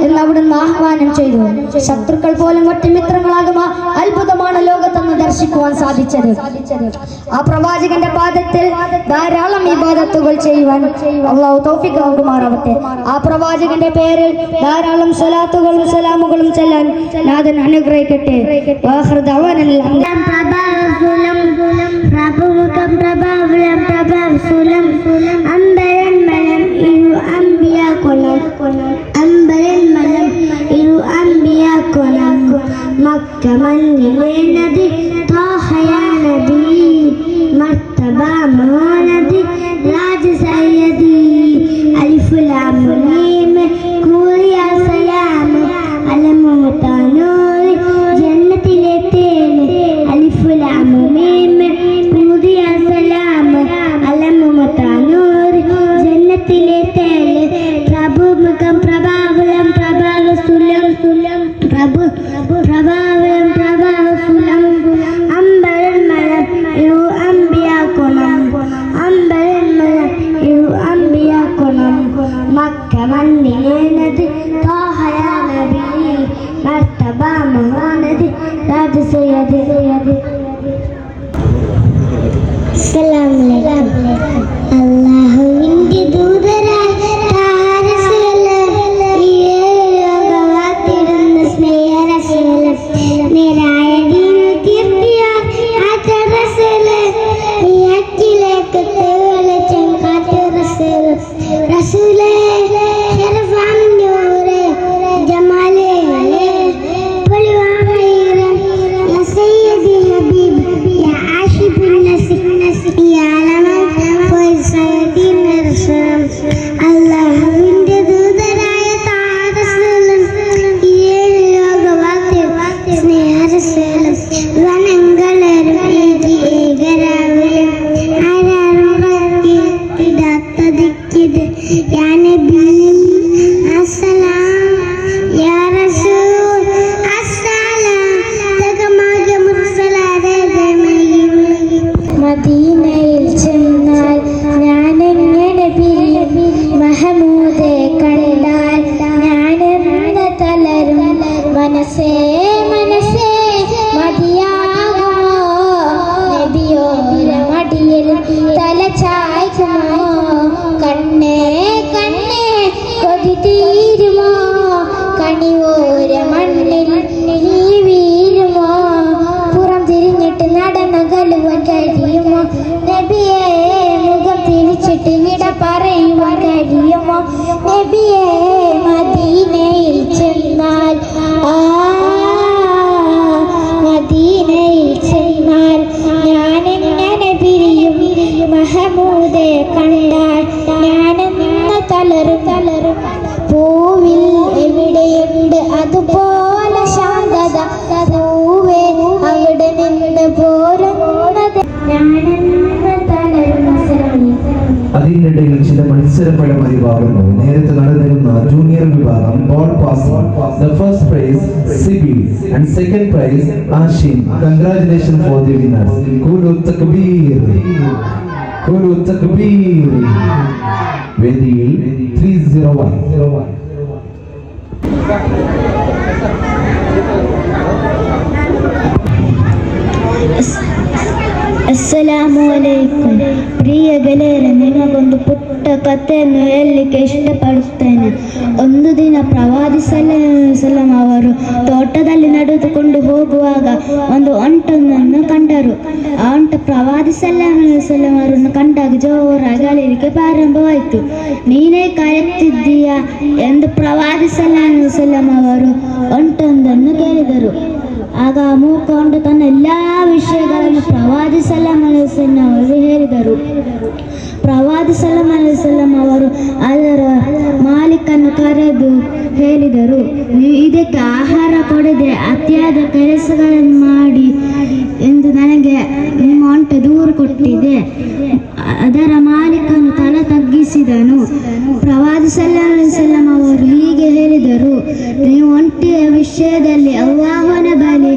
എന്ന് അവിടുന്ന് ആഹ്വാനം ചെയ്തു. ശത്രുക്കൾ പോലും ഒറ്റ മിത്രങ്ങളാകുന്ന അത്ഭുതമാണ് ലോകത്തെന്ന് ദർശിക്കുവാൻ സാധിച്ചത്. ആ പ്രവാചകന്റെ പാദത്തിൽ ധാരാളം ഇബാദത്തുകൾ ചെയ്യുവാൻ അല്ലാഹു തൗഫീഖ് നൽകുമാറാവട്ടെ. ആ പ്രവാചകന്റെ പേരിൽ ധാരാളം സ്വലാത്തുകളും സലാമുകളും ചെല്ലാൻ നാഥൻ അനുഗ്രഹിക്കട്ടെ. അല്ലാഹുവിന്റെ ദൂതരായ അതിനിടയിൽ ചില മത്സരഫലം അറിവാകുന്നു. നേരത്തെ നടന്നിരുന്ന ജൂനിയർ വിഭാഗം ball passing. The first prize Sibil and second prize Ashim. Congratulations for the winners. Kulu takbir. Kulu takbir. വേദിയിൽ 301. ಅಸ್ಸಲಾಮು ಅಲೈಕುಂ. ಪ್ರಿಯ ಗೆಳೆಯರೆ, ನಿಮಗೊಂದು ಪುಟ್ಟ ಕಥೆಯನ್ನು ಹೇಳಲಿಕ್ಕೆ ಇಷ್ಟಪಡುತ್ತೇನೆ. ಒಂದು ದಿನ ಪ್ರವಾದಿ ಸಲ್ಲಂ ಅವರು ತೋಟದಲ್ಲಿ ನಡೆದುಕೊಂಡು ಹೋಗುವಾಗ ಒಂದು ಒಂಟೊಂದನ್ನು ಕಂಡರು. ಆ ಒಂಟ ಪ್ರವಾದಿ ಸಲ್ಲಂ ಅವರನ್ನು ಕಂಡಾಗ ಜೋರಾಗಿ ಅಳಿಲಿಕ್ಕೆ ಪ್ರಾರಂಭವಾಯಿತು. ನೀನೇ ಕಾಯುತ್ತಿದ್ದೀಯಾ ಎಂದು ಪ್ರವಾದಿ ಸಲ್ಲಂ ಅವರು ಒಂಟೊಂದನ್ನು ಕೇಳಿದರು. ಆಗ ಆ ಮೂಕ ಹೊಂಡ ತನ್ನ ಎಲ್ಲ ವಿಷಯಗಳನ್ನು ಪ್ರವಾದಿ ಸಲ್ಲಂ ಅವರಿಗೆ ಹೇಳಿದರು. ಪ್ರವಾದಿ ಸಲ್ಲಂ ಅವರು ಅದರ ಮಾಲೀಕನ್ನು ಕರೆದು ಹೇಳಿದರು, ನೀವು ಇದಕ್ಕೆ ಆಹಾರ ಕೊಡದೆ ಅತಿಯಾದ ಕೆಲಸಗಳನ್ನು ಮಾಡಿ ಎಂದು ನನಗೆ ನಿಮ್ಮ ಒಂಟ ದೂರು ಕೊಟ್ಟಿದೆ. ಅದರ ಮಾಲೀಕನು ತಲೆ ತಗ್ಗಿಸಿದನು. ಪ್ರವಾದಿ ಸಲ್ಲಂ ಅವರು ಹೀಗೆ ಹೇಳಿದರು, ನೀವು ಒಂಟೆಯ ವಿಷಯದಲ್ಲಿ ಅಲ್ಲಾಹನ ಬಳಿ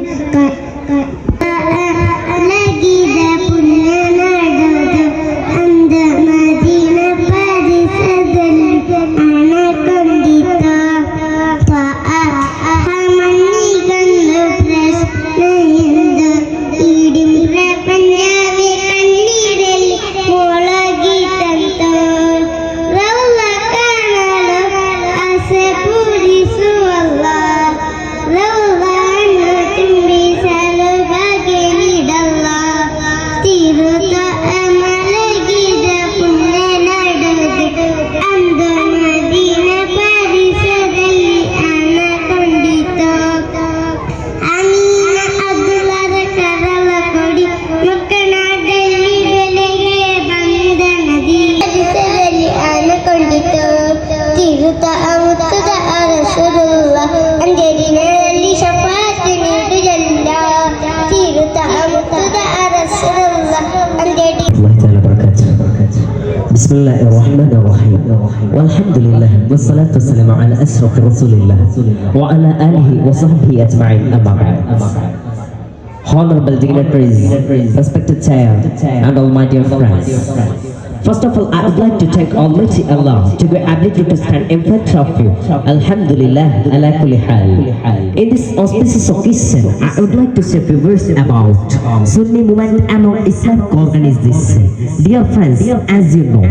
بسم الله الرحمن الرحيم والحمد لله والصلاة والسلام على أشرف رسول الله وعلى آله وصحبه أجمعين أما بعد. Honorable dignitaries, respected chair, and all my dear friends. First of all, I would like to thank Almighty Allah to be able to stand in front of you. Alhamdulillah, ala kulli hal. In this auspicious occasion, I would like to say a few words about Sunni movement among Islamic organizations. Dear friends, as you know,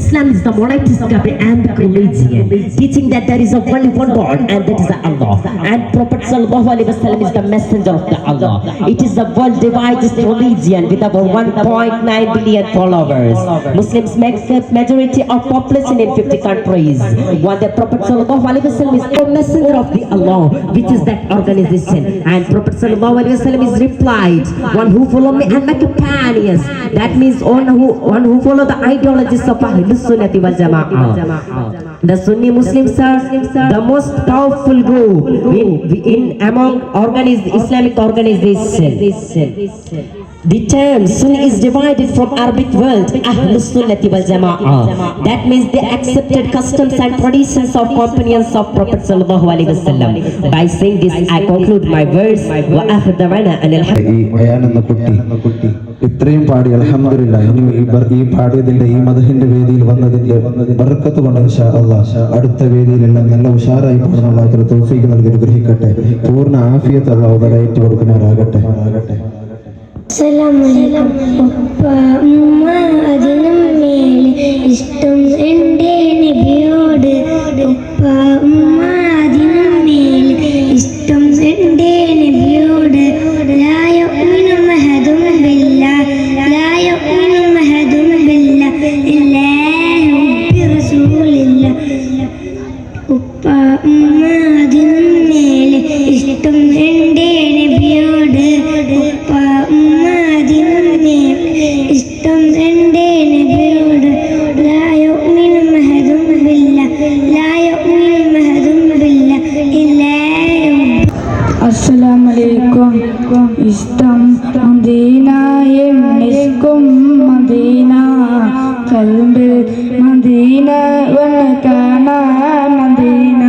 Islam is the monotheistic and religion, teaching that there is only one God, and that is Allah. And Prophet Sallallahu Alaihi Wasallam is the messenger of the Allah. It is the world-divided religion with about 1.9 billion followers. Muslims make up majority of population in 50 countries. While the Prophet Sallallahu Alaihi Wasallam is the messenger of the Allah, which is that organization. And Prophet Sallallahu Alaihi Wasallam is replied, one who follow me and make companions. That means one who follow the ideologies of Ahlus Sunnati wal Jama'ah. The Sunni Muslims are the most powerful group in among Islamic organizations. The term Sunni is divided from Arabic word Ahlus Sunnati wal Jama'ah. That means they accepted customs and traditions of companions of Prophet Sallallahu Alaihi Wasallam. By saying this, I conclude my words. Wa akhir da'wana anil ഈ അയാൻ എന്ന കുട്ടി ഇത്രയും പാടി അൽഹംദുലില്ലാ. ഇനി ഈ പാടിയതിന്റെ ഈ മദഹിന്റെ വേദിയിൽ വന്നതിന്റെ ബർക്കത്ത് കൊണ്ട് ഇൻഷാ അല്ലാഹ് അടുത്ത വേദിയിലെല്ലാം നല്ല ഉഷാറായി പാടാനുള്ള തൗഫീഖ് നൽകി അനുഗ്രഹിക്കട്ടെ. പൂർണ്ണ ആഫിയത്ത് അല്ലാഹു തആല ഏറ്റുകൊടുക്കുമാറാകട്ടെ. ഉപ്പ ഉമ്മ അതിനും മേലെ ഇഷ്ടം എൻ്റെ നബിയോട്. ഉപ്പ ഉമ്മ അതിനും മേലെ ഇഷ്ടം എൻ്റെ നബിയോട്. ലാ യുഅ്മിനു അഹദും ബില്ലാഹ് ലാ യുഅ്മിനു അഹദും ബില്ലാഹ് ഇല്ലാ ഹുബ്ബി റസൂലില്ലാഹ്. ഉപ്പ ഉമ്മ അതിനും മേലെ ഇഷ്ടം എൻ്റെ നബിയോട്. ഉപ്പ ഉമ്മ അതിനും മേലെ ഇഷ്ടം എൻ്റെ നബിയോട്. ലാ യുഅ്മിനു അഹദും ബില്ലാഹ് ലാ യുഅ്മിനു അഹദും ബില്ലാഹ് ഇല്ലാ അസ്സലാമു അലൈക്കും. ഇഷ്ടം മദീന എന്നിഷ്കും മദീന കൽബിൽ മദീന വന്ന് കാണാൻ മദീന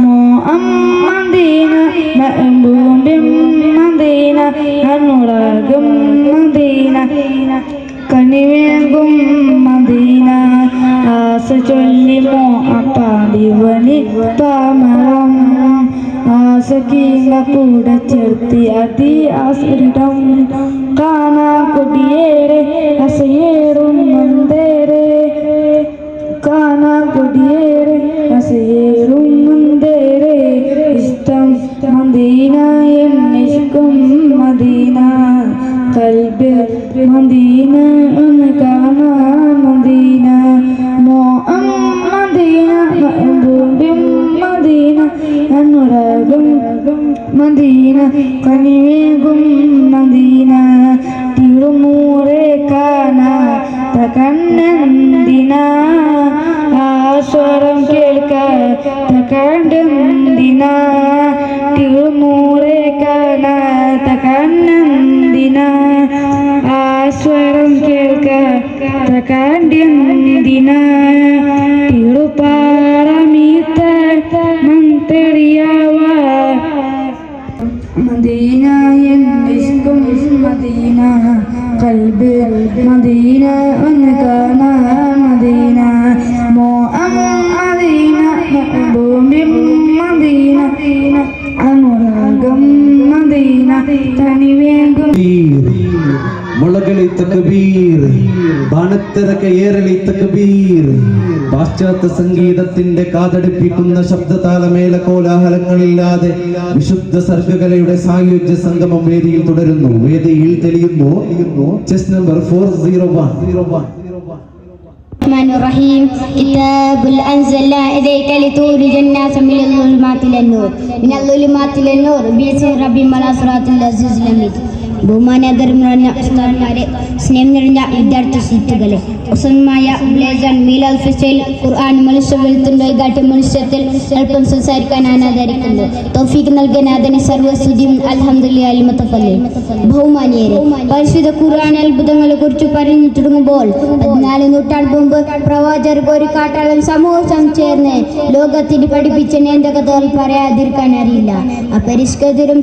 മോഹം മദീന നമ്പൂണ്ടും മദീന അനുരാഗം മദീന കണിവേകും മദീന ആസ ചൊല്ലി മോഹ പാടിവനി പാമരം ആസ സഖീന കൂടെ ചേർത്തി അതി ആശ്രിതം കാണാ കൊടിയേറെ അസയേറും മന്ദേരെ കാണാ കൊടിയേറെ അസയേറും മന്ദേരെ ഇഷ്ടം മദീന എന്നിഷ്കും മദീന കൽബിൽ മദീന ഒന്ന് കാണാൻ മദീന മോഹം മദീന മഹബൂബും മദീന അനുരാഗം മദീന കനിവേകും മദീന തിരുമൂരെ കാണാ തകന്നെന്തിന ആ സ്വരം കേൾക്കാൻ കണ്ടെന്തിന തിരുമൂരെ കാണാ തകന്നെന്തിന ആ സ്വരം കേൾക്കാൻ കണ്ടെന്തിന തിരുപ്പാറമീത്ത മന്ത്രിയാവ മദീന എന്നിഷ്കും മദീന കൽബിൽ മദീന ഒന്ന് കാണാൻ മദീന മോഹം മദീന മഹബൂബും മദീന അനുരാഗം മദീന തനിവേഗം മുളകളി തക്ബീർ ബാണത്തിറക്ക ഏറലി തക്ബീർ പാശ്ചാത്യ സംഗീതത്തിന്റെ കാതടിപ്പിക്കുന്ന ശബ്ദതാളമേല കോലാഹലങ്ങളില്ലാതെ വിശുദ്ധ സർഗകലയുടെ സായുജ്യ സംഗമം വേദിയിൽ തുടരുന്നു. വേദിയിൽ തെളിയുന്നു ചെസ് നമ്പർ 401. الرحمن الرحيم كتاب أنزلنا إليك لتخرج الناس من الظلمات إلى النور بإذن ربهم على صراط العزيز الحميد. ബഹുമാനാദരം നിറഞ്ഞ ഉസ്താദന്മാരെ, സ്നേഹം നിറഞ്ഞ വിദ്യാർത്ഥി സീറ്റുകളെ, ഉസ്താദമായ ബ്ലേസൺ മീലാദ് ഫെസ്റ്റിവൽ ഖുർആൻ മനുഷ്യവെളുത്തുണ്ടായി കാട്ടിയ മനുഷ്യത്തിൽ അല്പം സംസാരിക്കാൻ ഞാൻ ആദരിക്കുന്നു. തൗഫീഖ് നൽകാൻ അതിനെ സർവ്വസ്തുതിയും അൽഹംദുലില്ലാഹി മുതഫല്ലി. ബഹുമാനിയരെ, പരിശുദ്ധ ഖുർആൻ അത്ഭുതങ്ങളെ കുറിച്ച് പറഞ്ഞു തുടങ്ങുമ്പോൾ 14 നൂറ്റാണ്ട് മുമ്പ് പ്രവാചകർക്ക് ഒരു കാട്ടാളൻ സമൂഹം ചേർന്ന് ലോകത്തിന് പഠിപ്പിച്ച നീണ്ട കഥകൾ പറയാതിരിക്കാൻ അറിയില്ല. അപരിഷ്കൃതരും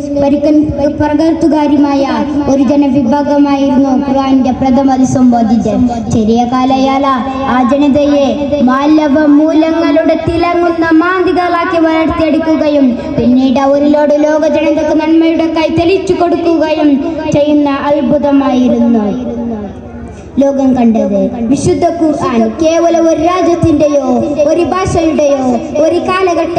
പകർത്തുകാരുമായ ഒരു ജനവിഭാഗമായിരുന്നു ഖുർആന്റെ പ്രഥമ അഭിസംബോധിതർ. ചെറിയ കാലയാല ആ ജനതയെ മാലവ മൂലങ്ങളുടെ തിളങ്ങുന്ന മാന്തികളാക്കി വളർത്തിയെടുക്കുകയും പിന്നീട് അവരിലോട് ലോക ജനതക്ക് നന്മയുടെ കൈ തെളിച്ചു കൊടുക്കുകയും ചെയ്യുന്ന അത്ഭുതമായിരുന്നു ലോകം കണ്ടത്. വിശുദ്ധ ഖുർആൻ കേവലം ഒരു രാജ്യത്തിന്റെയോ ഒരു ഭാഷയുടെയോ ഒരു കാലഘട്ട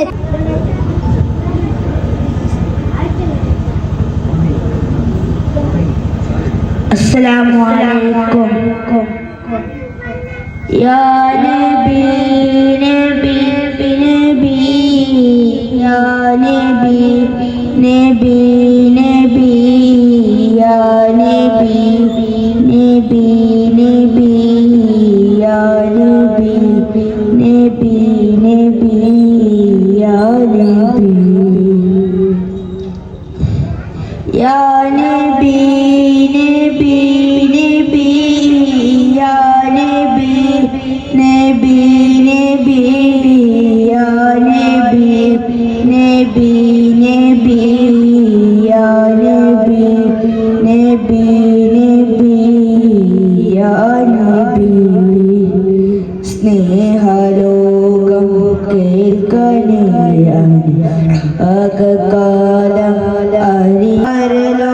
السلام عليكم يا نبي نبي نبي يا نبي نبي نبي يا نبي نبي نبي يا نبي نبي نبي يا نبي يا نبي സ്നേഹലോകം കേൾക്കണേയാൻ അകകാലം അരിഹരലോകം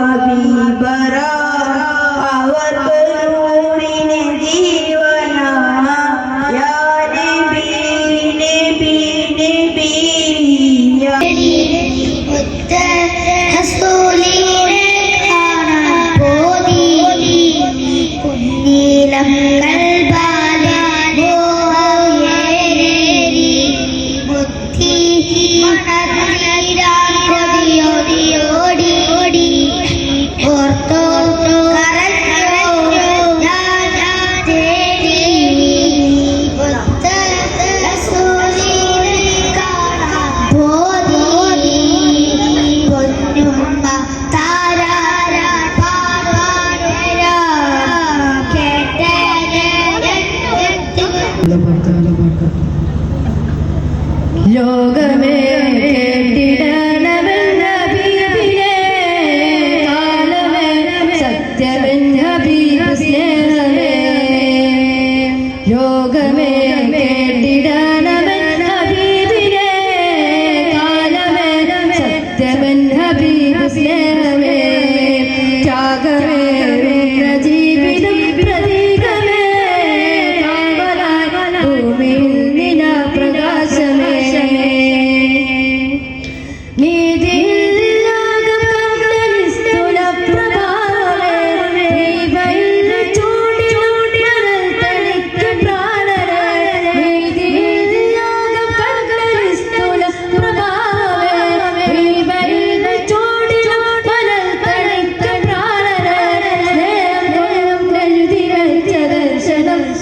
ഹബീബറ അവർക്ക് നൂറിന് ജീവന യാ നബി നബി നബി യാ ലോകമേ കേട്ടിടണമെന്ന ഹബീബിനെ കാലമേ സത്യമെന്ന ഹബീബ് സ്നേഹമേ ലോകമേ കേട്ടിടണമെന്ന ഹബീബിനെ കാലമേ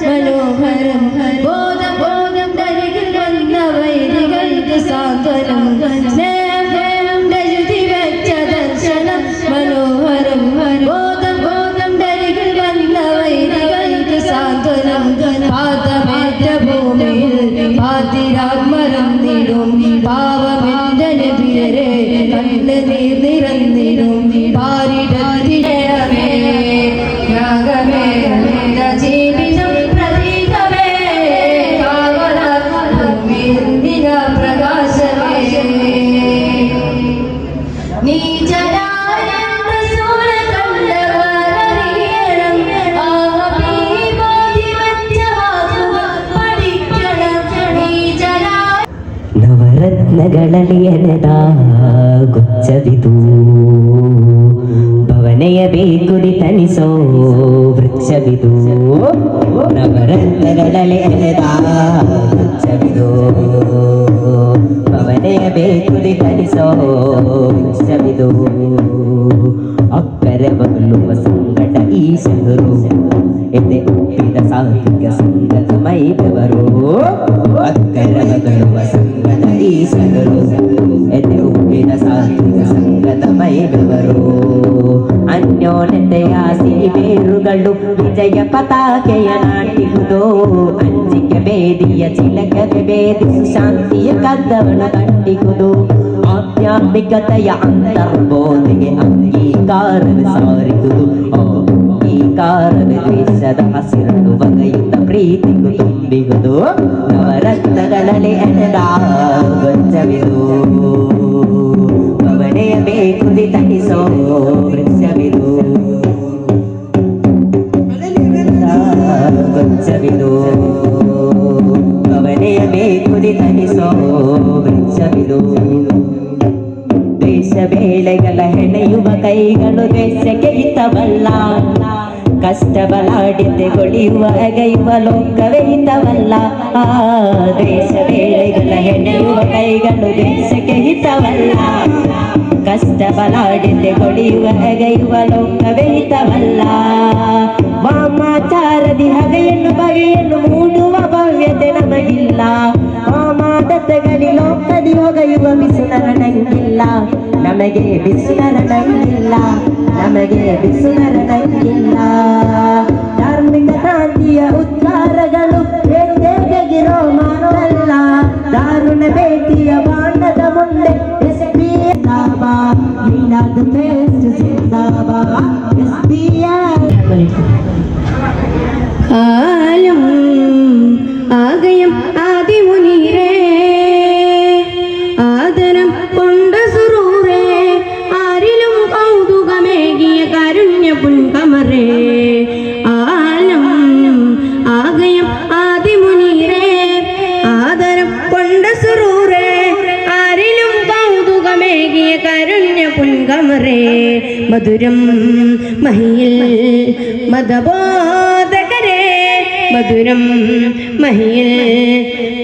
മനോഹരം ബോധം ബോധം ധരികിൽ വന്ന വൈരികൾക്ക് സാന്ത്വനം സ്നേഹം രചി വെച്ച ദർശനം മനോഹരം ബോധം ബോധം ധരികിൽ വന്ന വൈരികൾക്ക് സാന്ത്വനം പാതമേറ്റ ഭൂമിയിൽ പാതിരാമരം നിടും പാവമെന്റെ നബിയരെ കണ്ണ് നീർ നിറന്നിടും പാരിടത്തിലേ യാഗമേ ജീവിതം പ്രതീകമേ കാവല ഭൂമിയിൽ പ്രകാശമേ നീചരായ റസൂല കണ്ടവരറിയണം ആ ഹബീബായി വച്ച വാക്കുകൾ പഠിക്കണം നീചരായ ನವರತ್ನಗಳಲಿಯನದ ಗುಚ್ಚವಿದು ಭವನೆಯ ಬೇಕುಡಿ ತಣಿಸೋ ವೃಕ್ಷವಿದು ನವರತ್ನಗಳಲಿಯನದ ಗುಚ್ಚವಿದು ಭವನೆಯ ಬೇಕುಡಿ ತಣಿಸೋ ವೃಕ್ಷವಿದು ಅಕ್ಕರೆ ಬಗಲುವ ಸಂಗಟ ಈ ಶಹರು ಎದೆ ಒಪ್ಪಿದ ಸಾತ್ವಿಕ ಸಂಗತ ಮೈ ಬೆವರು ಅಕ್ಕರೆ ಬಗಲುವ ಸಂಗತ ಈ ಶಹರು ಎದೆ ಒಪ್ಪಿದ ಸಾತ್ವಿಕ ಸಂಗತ ಮೈ ಬೆವರು ಅನ್ಯೋನ್ಯತೆಯ ಸಿಹಿಬೇರುಗಳು ವಿಜಯ ಪತಾಕೆಯ ನಾಟಿಹುದು ಅಂಜಿಕೆ ಬೇದಿಯ ಚಿಲಕವೆ ಬೇದಿಸು ಶಾಂತಿಯ ಕದ್ದವನ ಕಟ್ಟಿಹುದು ಆಧ್ಯಾತ್ಮಿಕತೆಯ ಅಂತರ್ಬೋಧೆಗೆ ಅಂಗೀಕಾರವೇ ಸಾರಿಹುದು ಅಂಗೀಕಾರವೇ ದ್ವೇಷದ ಹಸಿರನ್ನು ಬಗೆಯುತ್ತ ಪ್ರೀತಿಗೂ ತುಂಬಿಹುದು ನವರತ್ನಗಳಲ್ಲಿ ಎಣೆದ ಗೊಂಚವಿದು ಪವನೆಯ ಬೇಕುದಿ ತಣಿಸೋ ವೃಕ್ಷವಿದು ಗೊಂಚವಿದು ಪವನೆಯ ಬೇಕುದಿ ತಣಿಸೋ ವೃಕ್ಷವಿದು ದೇಶ ಬೇಳೆಗಳ ಹೆಣೆಯುವ ಕೈಗಳು ದೇಶಕ್ಕೆ ಹಿತವಲ್ಲ ಕಷ್ಟ ಬಲಾಡಿತೆಗೊಳಿಯುವ ಅಗೆಯುವ ಲೋಕವೇ ಹಿತವಲ್ಲ ಆ ದೇಶ ಬೇಳೆಗಳ ಹೆಣೆಯುವ ಕೈಗಳು ದೇಶಕ್ಕೆ ಹಿತವಲ್ಲ ಕಷ್ಟ ಬಲಾಡಿತೆಗೊಳಿಯುವ ಅಗೆಯುವ ಲೋಕವೇ ಹಿತವಲ್ಲ ವಾಮಾಚಾರದಿ ಹಗೆಯನ್ನು ಬಗೆಯನ್ನು ಮೂಡುವ ಭವ್ಯತೆ ನಮಗಿಲ್ಲ ವಾಮಾದತ್ತಗಲಿ ಲೋಕದಿ ಹೊಗೆಯುವ ಬಿಸುನರ ನಂಗಿಲ್ಲ ನಮಗೆ ಬಿಸುನರ ನಂಗಿಲ್ಲ ನಮಗೆ ಬಿಸುನರ ನಂಗಿಲ್ಲ ಧಾರ್ಮಿಕ ಕ್ರಾಂತಿಯ ಉದ್ಗಾರಗಳು ಬೇಟೆಗಿರೋ ಮಾನವಲ್ಲ ದಾರುಣ ಭೇಟಿಯ ಬಾಂಡದ ಮುಂದೆ ആലം ആകയം ആദിമുനീരേ ആദരം കൊണ്ട സുറൂറേ ആരിലും കൗതുകമേകിയ കാരുണ്യ പുൻകമറേ ആലം ആകയം ആദിമുനീരേ ആദരം കൊണ്ട സുറൂറേ ആരിലും കൗതുകമേകിയ കാരുണ്യ പുൻകമറേ മധുരം മഹിയിൽ മതബോധകരേ മധുരം മഹിയിൽ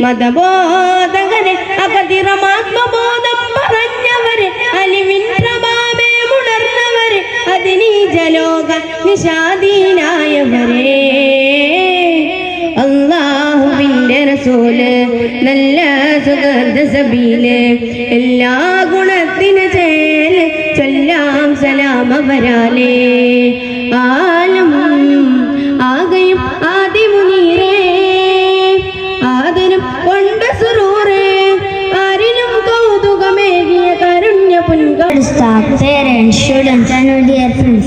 മതബോധകരെ അകതിറമാത്മബോധം പറഞ്ഞവരെ അലിവിൻ പ്രഭാവേ ഉണർന്നവരെ അതിനീജലോക നിഷാദീനായവരെ അല്ലാഹുവിന്റെ റസൂല് നല്ല സുഗന്ധ സബീല് എല്ലാ ഗുണത്തിന് ചേല് ചൊല്ലാം സലാം അവരാലേ ആലം ആകയും ആദിമുനീരേ ആദരം കൊണ്ട സുറൂറേ ആരിലും കൗതുകമേകിയ കാരുണ്യ പുൻക Start, parents, students and all dear friends.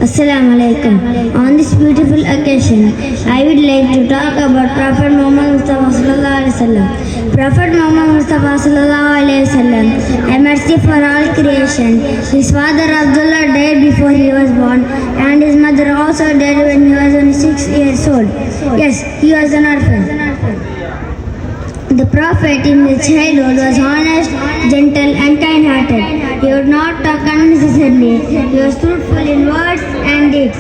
Assalamu alaikum. On this beautiful occasion, I would like to talk about Prophet Muhammad Mustafa sallallahu alaihi wasallam. Prophet Muhammad Mustafa sallallahu alaihi wasallam, a mercy for all creation. His father Abdullah died before he was born, and his mother also died when he was only 6 years old. Yes, he was an orphan. The Prophet in his childhood was honest, gentle and kind-hearted. He would not talk unnecessarily. He was truthful in words and deeds.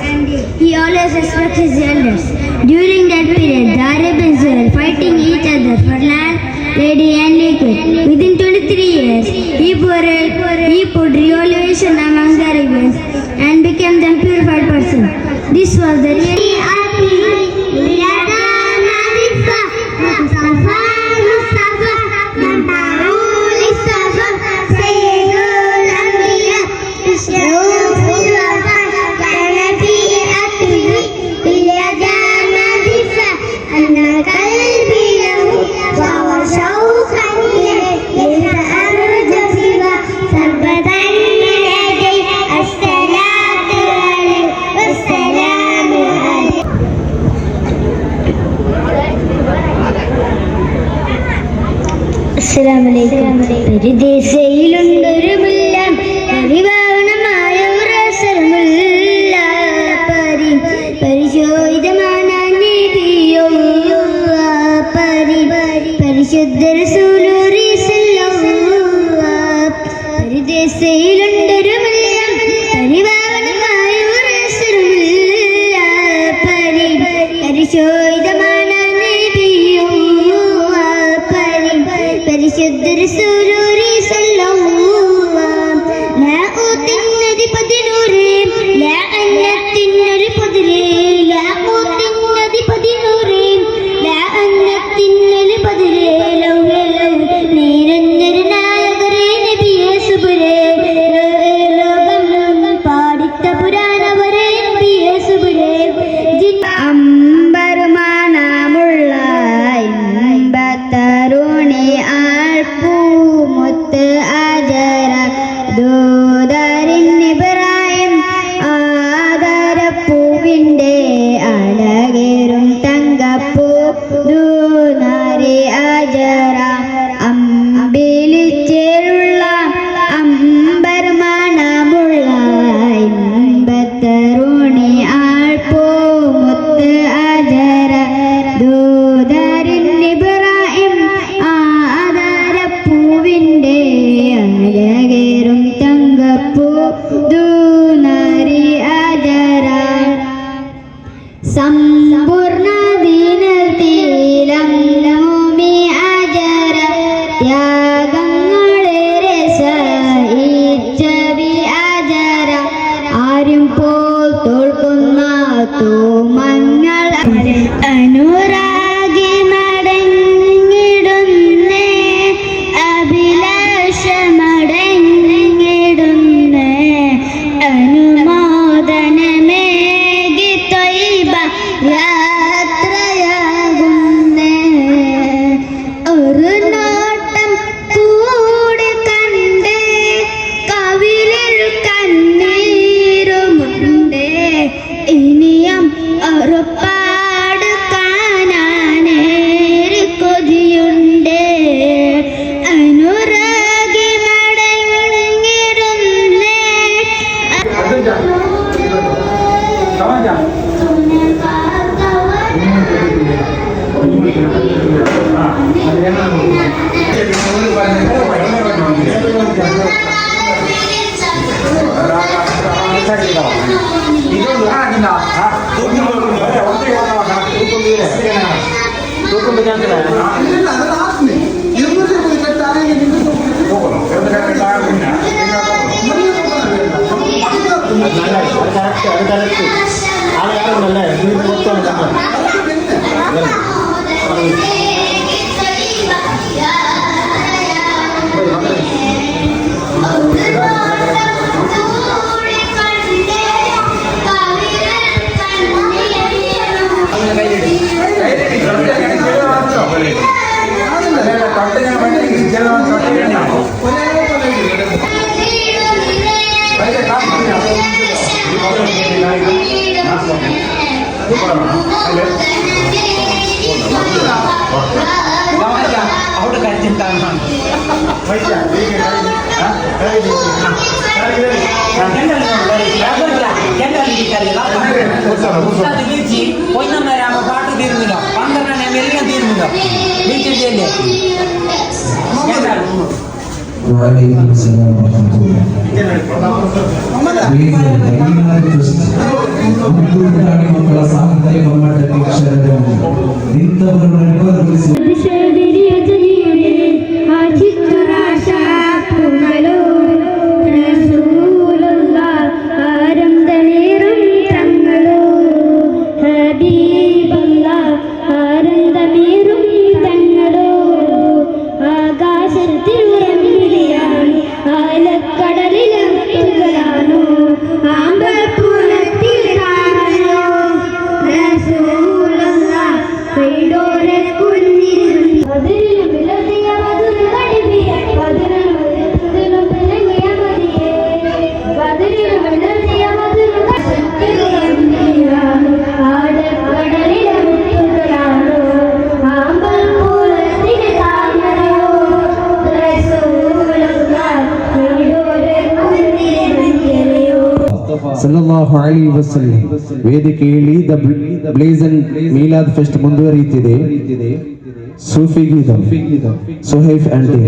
He always respected his elders. During that period, the Arabians were fighting each other for land, lady and liquid. Within 23 years, he put revolution among the Arabians and became the purified person. This was the really പരിദേശയിലുണ്ടൊരു മുല്ല പരിവാഹനമായ റസൂലുള്ളാഹി പരിശോധിതமான നബിയുള്ളാഹി പരിശുദ്ധ റസൂലുള്ളാഹി പരിദേശയിലുണ്ടൊരു മുല്ല പരിവാഹനമായ റസൂലുള്ളാഹി പരിശോധിതமான പരിശുദ്ധ റസൂലുള്ളാഹി ലാ ഊത്തിന്നതി പതിനൂറ് ലാ അന്നത്തിന്നൊരു പതിര് ലാ ഊത്തിന്നതി പതിനൂറ് ലാ അന്നത്തിന്നൊരു പതിര് നിരന്തര നായകരേ നബിയേ സുബുരേ ലോകം പാടിത്ത പുരാണവരേ നബിയേ സുബുരേ അമ്പരുമാനമുള്ള ഇമ്പത്തരുണി ആൾപ്പൂമുത്ത് ആജര ദൂതരിൻ ഇബ്രാഹിം ആദരപ്പൂവിൻ്റെ അഴകേറും തങ്കപ്പൂ ദൂനാരി ആജര അമ്പിളിച്ചേരുള്ള അമ്പരുമാനമുള്ള ഇമ്പത്തരുണി ആൾപ്പൂമുത്ത് ആജര ദൂതരിൻ ഇബ്രാഹിം ആദരപ്പൂവിൻ്റെ അഴകേറും തങ്കപ്പൂ ദൂനാരി ആജര സമ്പൂർണ്ണ ദീനത്തിലങ്ങുമി ആജര ത്യാഗങ്ങളേറെ സഹിച്ചവി ആജര ആരും പോൽ തോൽക്കുന്ന തോമങ്ങൾ അനുരാഗി മടങ്ങിടുന്നേ അഭിലാഷമടങ്ങിടുന്നേ അനുമോദനമേകി ത്വയ്ബ യാത്രയാകുന്നേ ഒരു നോട്ടം കൂടി കണ്ടേ കവിളിൽ കണ്ണീരുമുണ്ടേ ഇനിയും ഒരുപാട് കാണാനേറെ കൊതിയുണ്ടേ അനുരാഗി മടങ്ങിടുന്നേ പാട്ട് തീരുന്നില്ല 12 എല്ലാം തീരുന്നില്ല വീട്ടില്ലേ വഅലൈക്കും അസ്സലാം വറഹ്മത്തുള്ളാഹി ಮಕ್ಕಳ ಸಾಹಿತ್ಯ ಕರ್ನಾಟಕ ൂര കുഞ്ഞി ಸಲ್ಲಲ್ಲಾಹು ಅಲೈಹಿ ವಸಲ್ಲಂ ವೇದಿಕೆಯಲ್ಲಿ ದ ಬ್ಲೇಸನ್ ಮೀಲಾದ್ ಫೆಸ್ಟ್ ಮುಂದುವರಿಯುತ್ತಿದೆ. ಸೂಫಿ ಗೀತ ಸುಹೈಫ್ ಆಂಟಿ.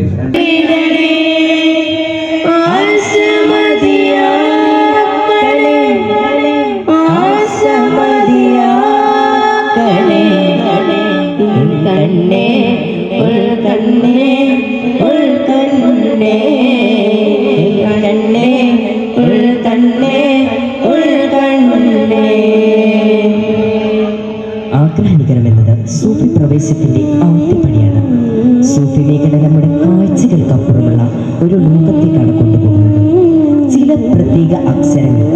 ആഗ്രഹനികരമെന്നത് സൂഫി പ്രവേശത്തിന്റെ ആദ്യപടിയാണ്. സൂഫി മേഖല നമ്മുടെ കാഴ്ചകൾക്കപ്പുറമുള്ള ഒരു ലോകത്തേക്കാണ് കൊണ്ടുപോകുന്നത്. ചില പ്രത്യേക അക്ഷരങ്ങൾ,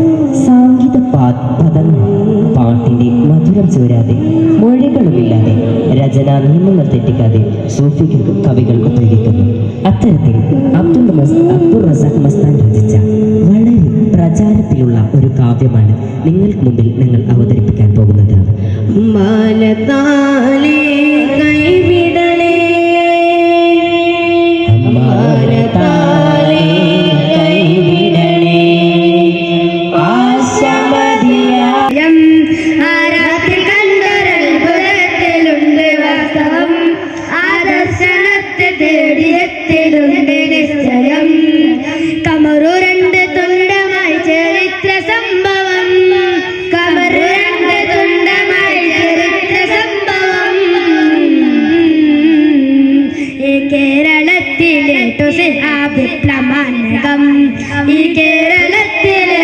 സംഗീത പദങ്ങൾ, പാട്ടിന്റെ മധുരം ചോരാതെ, മൊഴികളുമില്ലാതെ, രചനാ നിയമങ്ങൾ തെറ്റിക്കാതെ സൂഫി കവികൾ ഉപയോഗിക്കുന്നു. അത്തരത്തിൽ അബ്ദുൾ റസാഖ് മസ്താൻ രചിച്ച വളരെ പ്രചാരത്തിലുള്ള ഒരു കാവ്യമാണ് നിങ്ങൾക്ക് മുമ്പിൽ ഞങ്ങൾ അവതരിപ്പിക്കാൻ പോകുന്നത്. മാനത്താലേ കൈവിടണേ, മാനത്താലേ കൈവിടണേ, ആശമതിയായം ആരാത്തിൽ കണ്ടൊരത്ഭുതത്തിലുണ്ട് വാസ്തവം, ആദർശനത്തെ തേടിയെത്തിലുണ്ട് നിശ്ചയം. കമറു രണ്ട് തുണ്ടമായി ചരിത്ര സംഭവം, കമറു രണ്ട് തുണ്ടമായി ചരിത്ര സംഭവം. ഈ കേരളത്തിലെ വിപ്ലവാനകം, ഈ കേരളത്തിലെ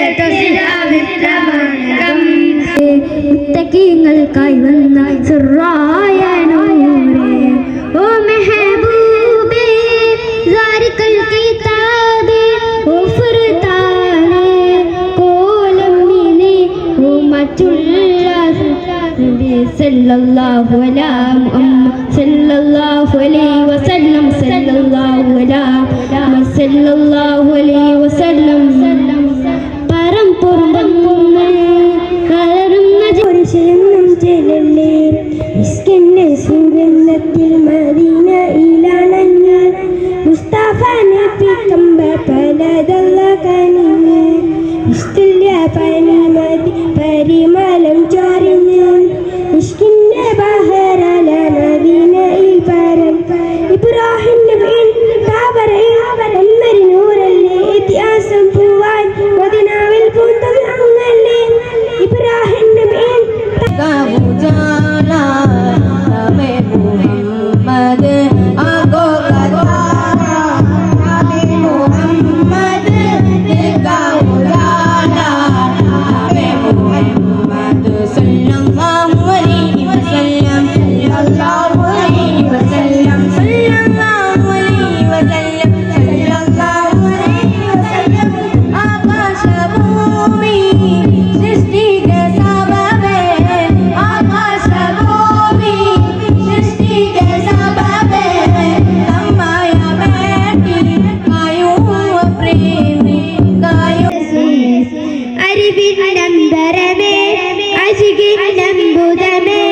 വിപ്ലവാനകം. മുത്തക്കീങ്ങൾക്കായി വന്ന സിറായ നൂറേ, ഓ മെഹബൂബേ സാരിക്കൽ കിതാബേ, ഓ ഫുർഖാനേ കോലം നീ, ഓ മറ്റുള്ള സല്ലല്ലാഹു അലാ മുഹമ്മദ് സല്ലല്ലാഹു അലൈഹി വസല്ലം, സല്ലല്ലാഹു അലാ മുഹമ്മദ് സല്ലല്ലാഹു അലൈഹി വസല്ലം. പരം പുറം കലരുന്ന പുരുഷനും ചെല്ലല്ലേ, ഇസ്കിന്റെ സുഗന്ധത്തിൽ മദീനയിലാണ് ഞാൻ. മുസ്തഫ നബി കമ്പ പലതല്ല കനിഞ്ഞ്, ഇഷ്ടില്ല പനിമതി പരിമലം ചൊരിഞ്ഞ്, ഇഷ്കിന്റെ ബഹറല മദീനയിൽ പരൻ. ഇബ്രാഹിം നബി താവരയിൽ ഒന്നരി നൂറല്ലേ, ഇതിഹാസം പൂവാൻ മദീനാവിൽ പൂന്തത് അങ്ങല്ലേ. ഇബ്രാഹിം നബി ഗാവുജാല നബി മുഹമ്മദ് ആഗോ ഗജാല നബി മുഹമ്മദ് ഗാവുജാല നബി മുഹമ്മദ് സല്ലല്ലാഹു അലൈഹി വസല്ലം, സല്ലല്ലാഹു അലൈഹി വസല്ലം, സല്ലല്ലാഹു അലൈഹി വസല്ലം, സല്ലല്ലാഹു അലൈഹി വസല്ലം. ആകാശഭൂമി സൃഷ്ടിക്ക് സബബേ, ആകാശഭൂമി സൃഷ്ടിക്ക് സബബേ, അമ്മായ വേണ്ടി കായുവ പ്രേമി കായു. അറിവിനന്തരമേ അജികിനമ്പുതമേ,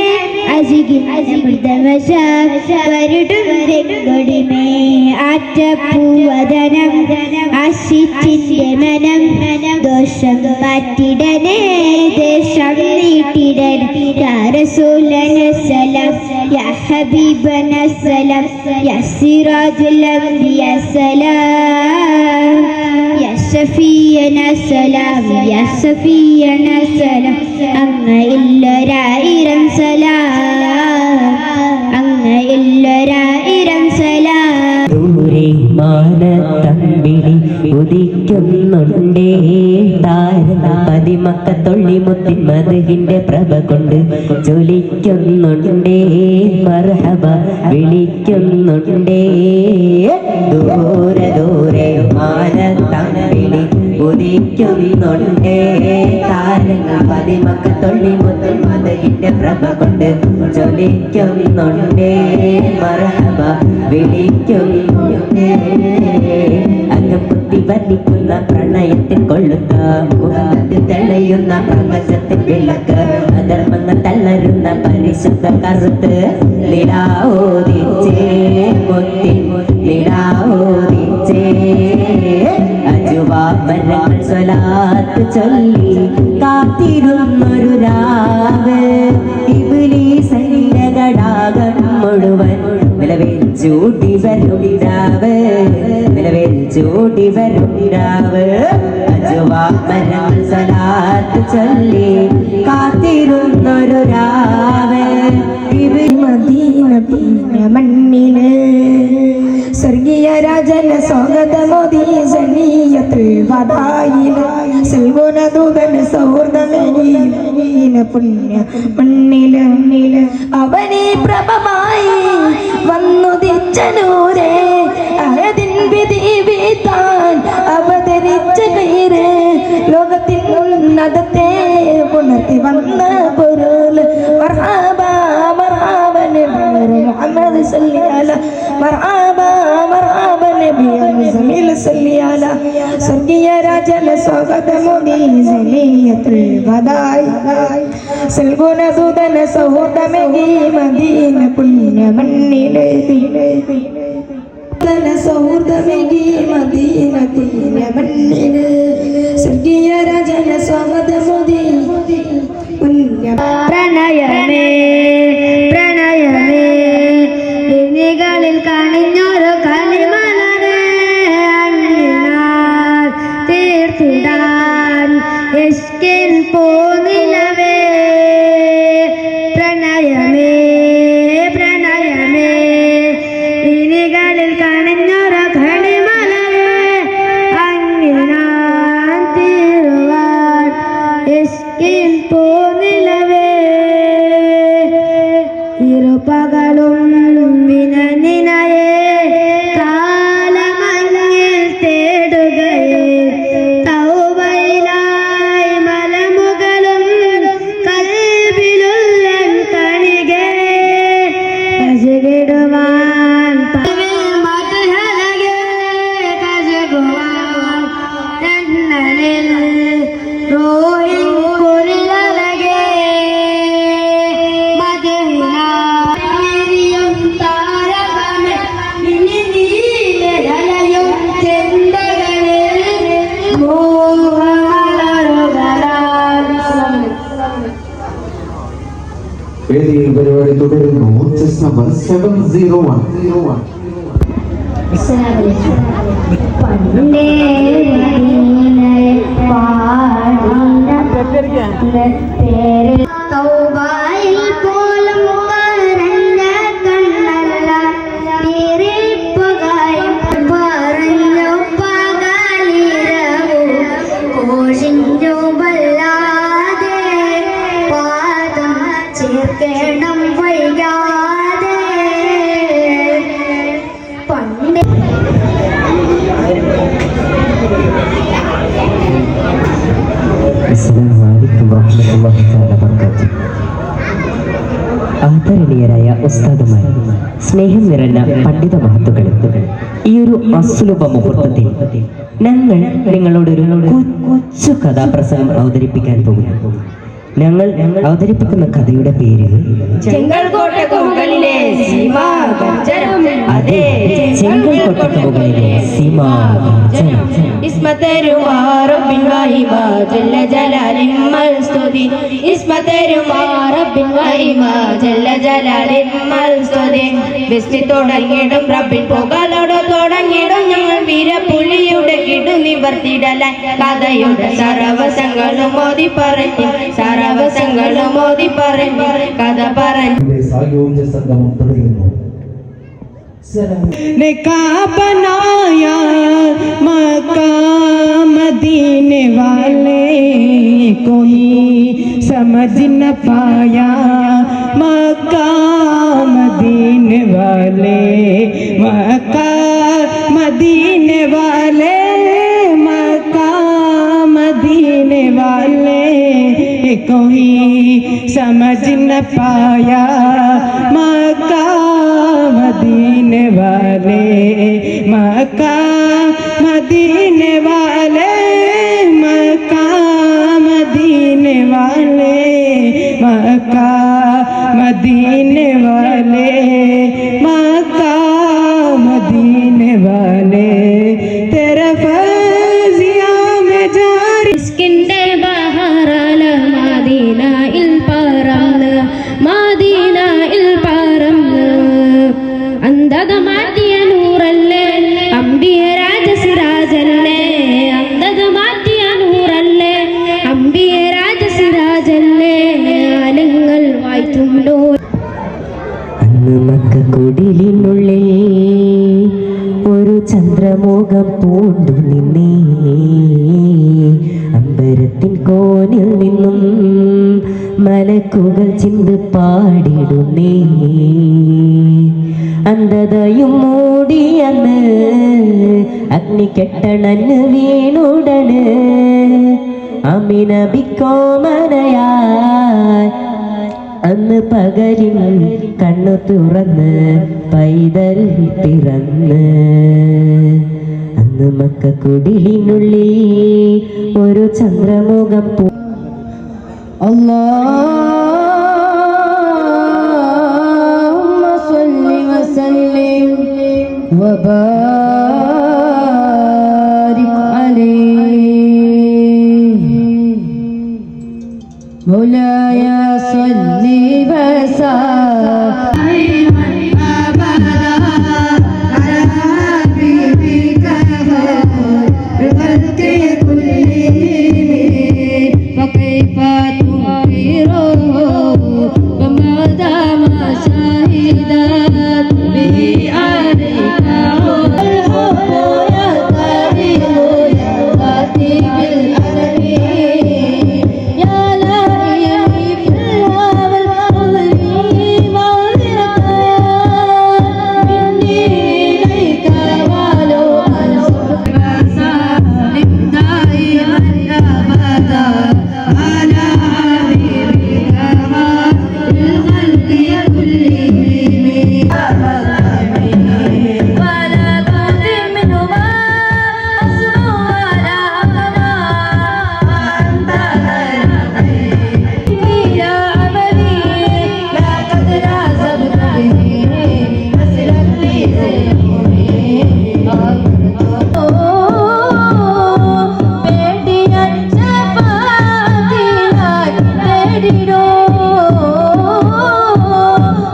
അജികിനമൃതമശവരുടും വെങ്കൊടിമേ, ആറ്റപ്പൂവദനം ആശിച്ചിന്റെ മനം, ദോഷം മാറ്റിടനേ ദേശം നീട്ടിടനേ. യാ റസൂലന സലാം, യാ ഹബീബന സലാം, യാ സിറാജുൽ അംബിയ സലാം, യാ ഷഫീയന സലാം, യാ സഫീയന സലാം. അങ്ങയില്ലൊരായിരം സലാം, അങ്ങയില്ലൊരായിരം സലാം. ദൂരെ മാനത്തമ്പിളി ഉദിക്കുന്നുണ്ടേ, താരന പതിമക്കത്തൊള്ളി മുത്തിൻ മധുഹിന്റെ പ്രഭ കൊണ്ട് ജ്വലിക്കുന്നുണ്ടേ, മർഹബ വിളിക്കുന്നുണ്ടേ. ദൂരെ ദൂരെ മാനത്തമ്പിളി ഉദിക്കുന്നുണ്ടേ, താരന പതിമക്കത്തൊള്ളി മുത്തിൻ മധുഹിന്റെ പ്രഭ കൊണ്ട് ജ്വലിക്കുന്നുണ്ടേ, മർഹബ വിളിക്കുന്നുണ്ടേ. അകപ്പുത്തി വർണ്ണിക്കുന്ന പ്രണയത്തിൽ കൊള്ളുക, മുഖത്തിൽ തെളിയുന്ന പ്രപഞ്ചത്തിൽ വിളക്ക്, അധർമ്മങ്ങൾ തളരുന്ന പരിശുദ്ധ കറുത്ത് നിലാവോദിച്ചേ, മുത്തി നിലാവോദിച്ചേ. അജുവാ മരങ്ങൾ സ്വലാത്ത് ചൊല്ലി കാത്തിരുന്നൊരു രാവ് ഇബ്ലീസിന്റെ ഗടാകം മുഴുവൻ നിലവിൽ ചൂടി വരും രാവ് നിലവിൽ ചൂടി വരും രാവ് മരങ്ങൾ സ്വലാത്ത് ചൊല്ലി കാത്തിരുന്നൊരു രാവ് മദീന പുണ്യ മണ്ണില് സ്വർഗീയ രാജന സ്വാഗതമോദി സനീയത്തുൽ വദായില് സെൽവനദൂതൻ സൗഹൃദമേന പുണ്യ മണ്ണില് അവനെ പ്രഭമായി വന്നുദിച്ച നൂരേ അഹദിൻ വിധി വീത്താൻ അവതരിച്ച കൈര് ലോകത്തിൻ ഉന്നതത്തെ പുണർത്തി വന്ന പൊരുൾ മർഹബാ മർഹബ നബി മുഹമ്മദ് സല്ലി അലാ മർഹബാ മർഹബ നബി മുസമ്മിൽ സല്ലി അലാ സ്വർഗീയ രാജന സ്വാഗതമോദി സനീയത്തുൽ വദായി സെൽവനദൂതൻ സൗഹൃദമേകി മദീന പുണ്യ മണ്ണിലെ സൗഹൃദമേകി മദീന പുണ്യ മണ്ണില് സ്വർഗീയ രാജന സ്വാഗതമോദി പുണ്യ പ്രണയമേ പ്രണയമേ ദിനികളിൽ കണിഞ്ഞൊരു കലിമലരെ അങ്ങിനാൽ തീർത്തിടാൻ എഷ്കിൻ പോനിലവേ പ്രണയമേ പ്രണയമേ ദിനികളിൽ കണിഞ്ഞൊരു കണിമലരെ അങ്ങിനാൽ തീരുവാൻ എഷ്കിൻ പോനിലവേ ഇരുപകലും വിനനിനയെ കാലമങ്ങിൽ തേടുകയെ തൗബയിലായി മലമുകളും കൽബിലുള്ളൻ കണികെ കജകിടുവാൻ മധുഹലകെ കജകുവാൻ എന്നനിൽ റോഹിൻ കുരിലലകെ മദീനയും താരകമേ നീലയും ചെന്തകളെ മോഹമലരുകളാൽ വേദിയിൽ പരിപാടി തുടരുന്നു. Chess number 701. പണ്ടേ മദീനയെ പാടിന പേര് തൗബയിൽ പോലും കരഞ്ഞ കണ്ണല്ല തിരിപ്പുകായും പറഞ്ഞു പകലിരവു കോഴിഞ്ഞു വല്ലാതെ പാദം ചേർക്കണം വൈകാതെ പണ്ടേ അസ്സലാമു അലൈക്കും വറഹ്മത്തുള്ളാഹി തആല ബറകാതുഹു. ആദരണീയരായ ഉസ്താദുമാർ, സ്നേഹം നിറഞ്ഞ പണ്ഡിത മഹത്തുക്കൾ, ഈ ഒരു അസുലഭ മുഹൂർത്തത്തിൽ ഞങ്ങൾ നിങ്ങളോടൊരു കൊച്ചു കഥാപ്രസംഗം അവതരിപ്പിക്കാൻ പോകുന്നു. ഞങ്ങൾ അവതരിപ്പിക്കുന്ന കഥയുടെ പേര് ചെങ്കൽക്കോട്ടയ്ക്ക് മുകളിലെ സീമാഗർജനം. അതെ, ചെങ്കൽക്കോട്ടയ്ക്ക് മുകളിലെ സീമാഗർജനം. ഇസ്മതരുമാറബിൻ വഹിബ ജല്ല ജലാലിമ്മൽ സ്തുതി. ഇസ്മതരുമാറബിൻ വഹിബ ജല്ല ജലാലിമ്മൽ സ്തുതി. ബിസ്മി തുടങ്ങിടും റബ്ബിൻ പുകളോട് തുടങ്ങിടും ഞങ്ങൾ വീരപ്പുലിയുടെ കിടു നിവർത്തിടലാൻ കഥയുടെ സർവസങ്ങളും മോദി പറഞ്ഞു സർവസങ്ങളും മോദി പറഞ്ഞു കഥ പറഞ്ഞു. സായോജ്യ സംഗമം തുടരുന്നു. ने का बनाया मक्का मदीने वाले कोई समझ न पाया मक्का मदीने वाले मक्का मदीने वाले मक्का मदीने वाले कोई समझ न पाया मक्का मदीने वाले मक्का मदीने वाले मक्का मदीने वाले मक्का मदीने वाले मक्का मदीने वाले तेरा फर्जिया അന്ന് മക്കക്കുടിലിനുള്ളിൽ ഒരു ചന്ദ്രമോകം പൂണ്ടു നിന്നേ. അമ്പരത്തിൻ കോനിൽ നിന്നും മലക്കുകൾ ചിന്ത് പാടിടുന്നേ. അന്ധതയും മൂടിയന്ന് അഗ്നിക്കെട്ടണന് വീണുടന് അമിന ബിക്കോമനയായി അന്ന് പകലിൽ കണ്ണു തുറന്ന് പൈതൽ പിറന്ന്. അന്ന് മക്കക്കുടിലിനുള്ളിൽ ഒരു ചന്ദ്രമുഖം പൂ. اللهم صل وسلم وبارك عليه. مولاي صل وسلم أبدا على حبيبك الخلق كلهم. فكيف تنكره وما دام شاهدا به عليك الحب ينتهي يأتي بالألم. يا لائمي في الهوى العظيم معذرة مني إليك ولو أنصرك سالم دائما أبدا على حبيبك الخلق كلهم. ولا كل منهما أسمع ولا أنا وأنت غير يا عملي لا قد رازبت به أسلك لي പേടിയാൻ ചപ്പാത്തിയായി നേടിടോ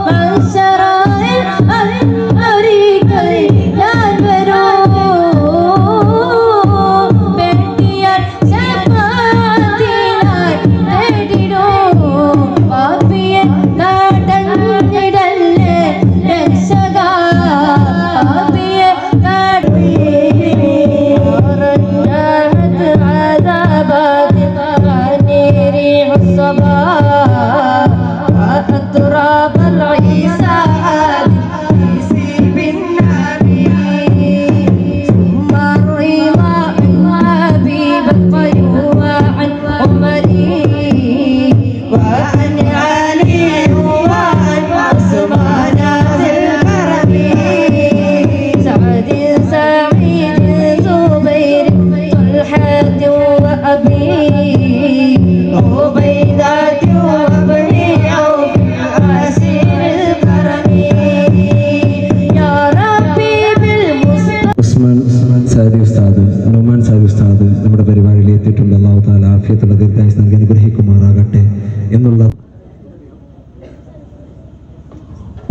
മത്സരായ ഒരിക്കൽ ഞാൻ വരൂ. പേടിയാൻ ചപ്പാത്തിയായി നേടിടോ പാപിയെ നാടഞ്ഞിടല്ലേ രക്ഷക. പാപിയെ عذابات عني ريح الصباح وأتراب العيسى عيسي بالنبي. ثم الرضا من حبيب الطيور عن عمري وعن علي وعن عثمان ذي الكرم. سعد سعيد زبير طلحة وأبي عبيدة وابن عوف عسير الكرم. يا ربي بالمصطفى. ഉസ്മാൻ സാദി ഉസ്താദ്, നൊമാൻ സാദി ഉസ്താദ് നമ്മുടെ പരിപാടിയിൽ എത്തിയിട്ടുണ്ട്. അല്ലാഹു തആല ആഫിയത്തുള്ള ദീർഘായുസ്സ് നൽകി അനുഗ്രഹിക്കുമാറാകട്ടെ എന്നുള്ള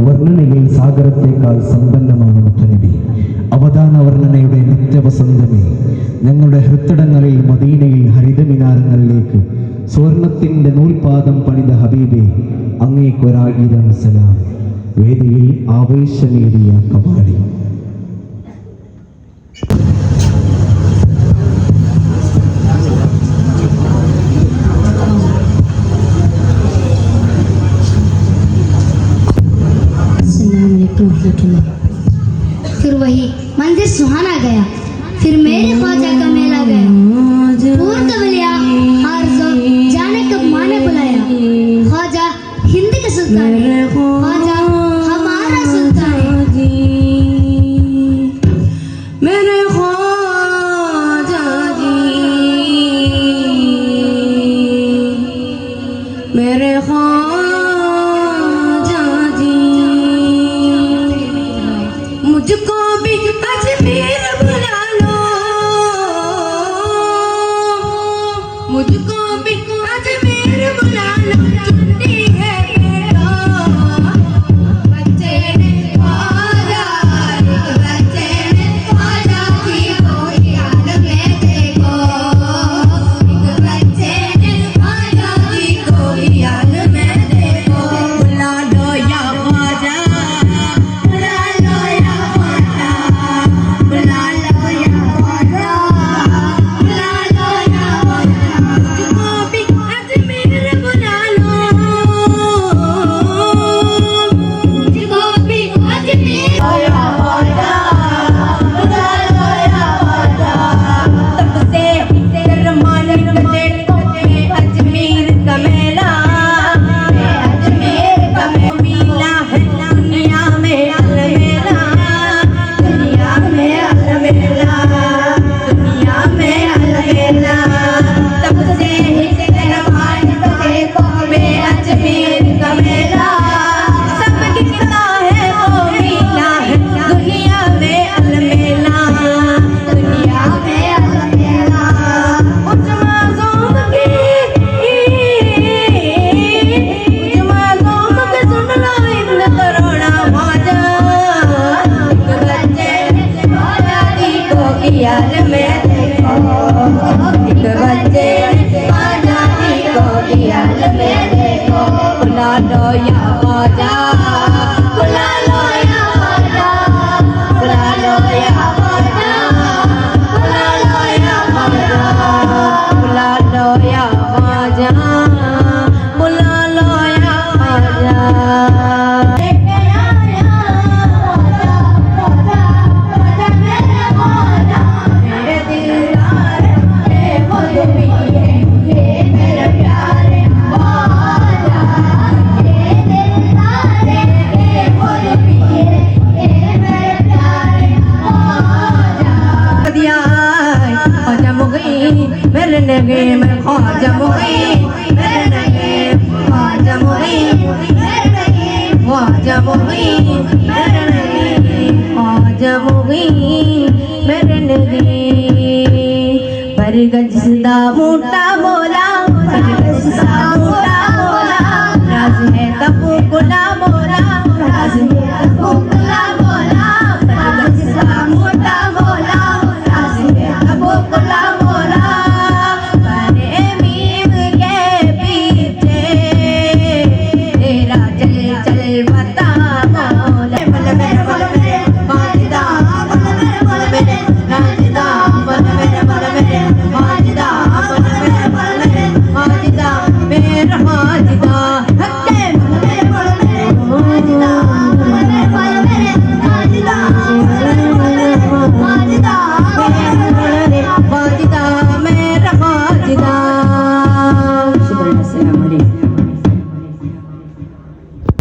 വർണ്ണനയിൽ സാഗരത്തേക്കാൾ സമ്പന്നമാണ് മുത്തുനബി. അവദാന വർണ്ണനയുടെ നിത്യവസന്തമേ, ഞങ്ങളുടെ ഹൃത്തടങ്ങളിൽ മദീനയിൽ ഹരിതമിനാരങ്ങളിലേക്ക് സ്വർണത്തിന്റെ നൂൽപാദം പണിത ഹബീബേ, അങ്ങേക്കൊരായിരം സലാം. വേദിയിൽ ആവേശമേറിയ കവാലി. फिर वही मंदिर सुहाना गया, फिर मेरे ख्वाजा का मेला गया। पूर कबलिया आरज़ो जाने कब माँ ने बुलाया। ख्वाजा हिंद के सुल्तान, ख्वाजा हमारा सुल्तान। मेरे ख्वाजा जी, मेरे ख्वाजा जी, मुझको भी अजमेर बुला लो, मुझको भी अजमेर बुला लो। छुट्टी है बेटा, बच्चे ने परगज़दा मोटा मोला परगज़दा मोटा मोला राज है तबू गुला मोला राज है तबू गुला मोला परगज़दा मोटा मोला राज है तबू गुला मोला बने मीम के पीछे तेरा चल चल बता मोला बल मेरे माजिदा बल मेरे नाजिदा बल मेरे माजिदा बल मेरे माजिदा मेरा माजिदा हक्के मेरे माजिदा बल मेरे माजिदा माजिदा माजिदा मेरा माजिदा। शुक्रिया, अस्सलाम वालेकुम।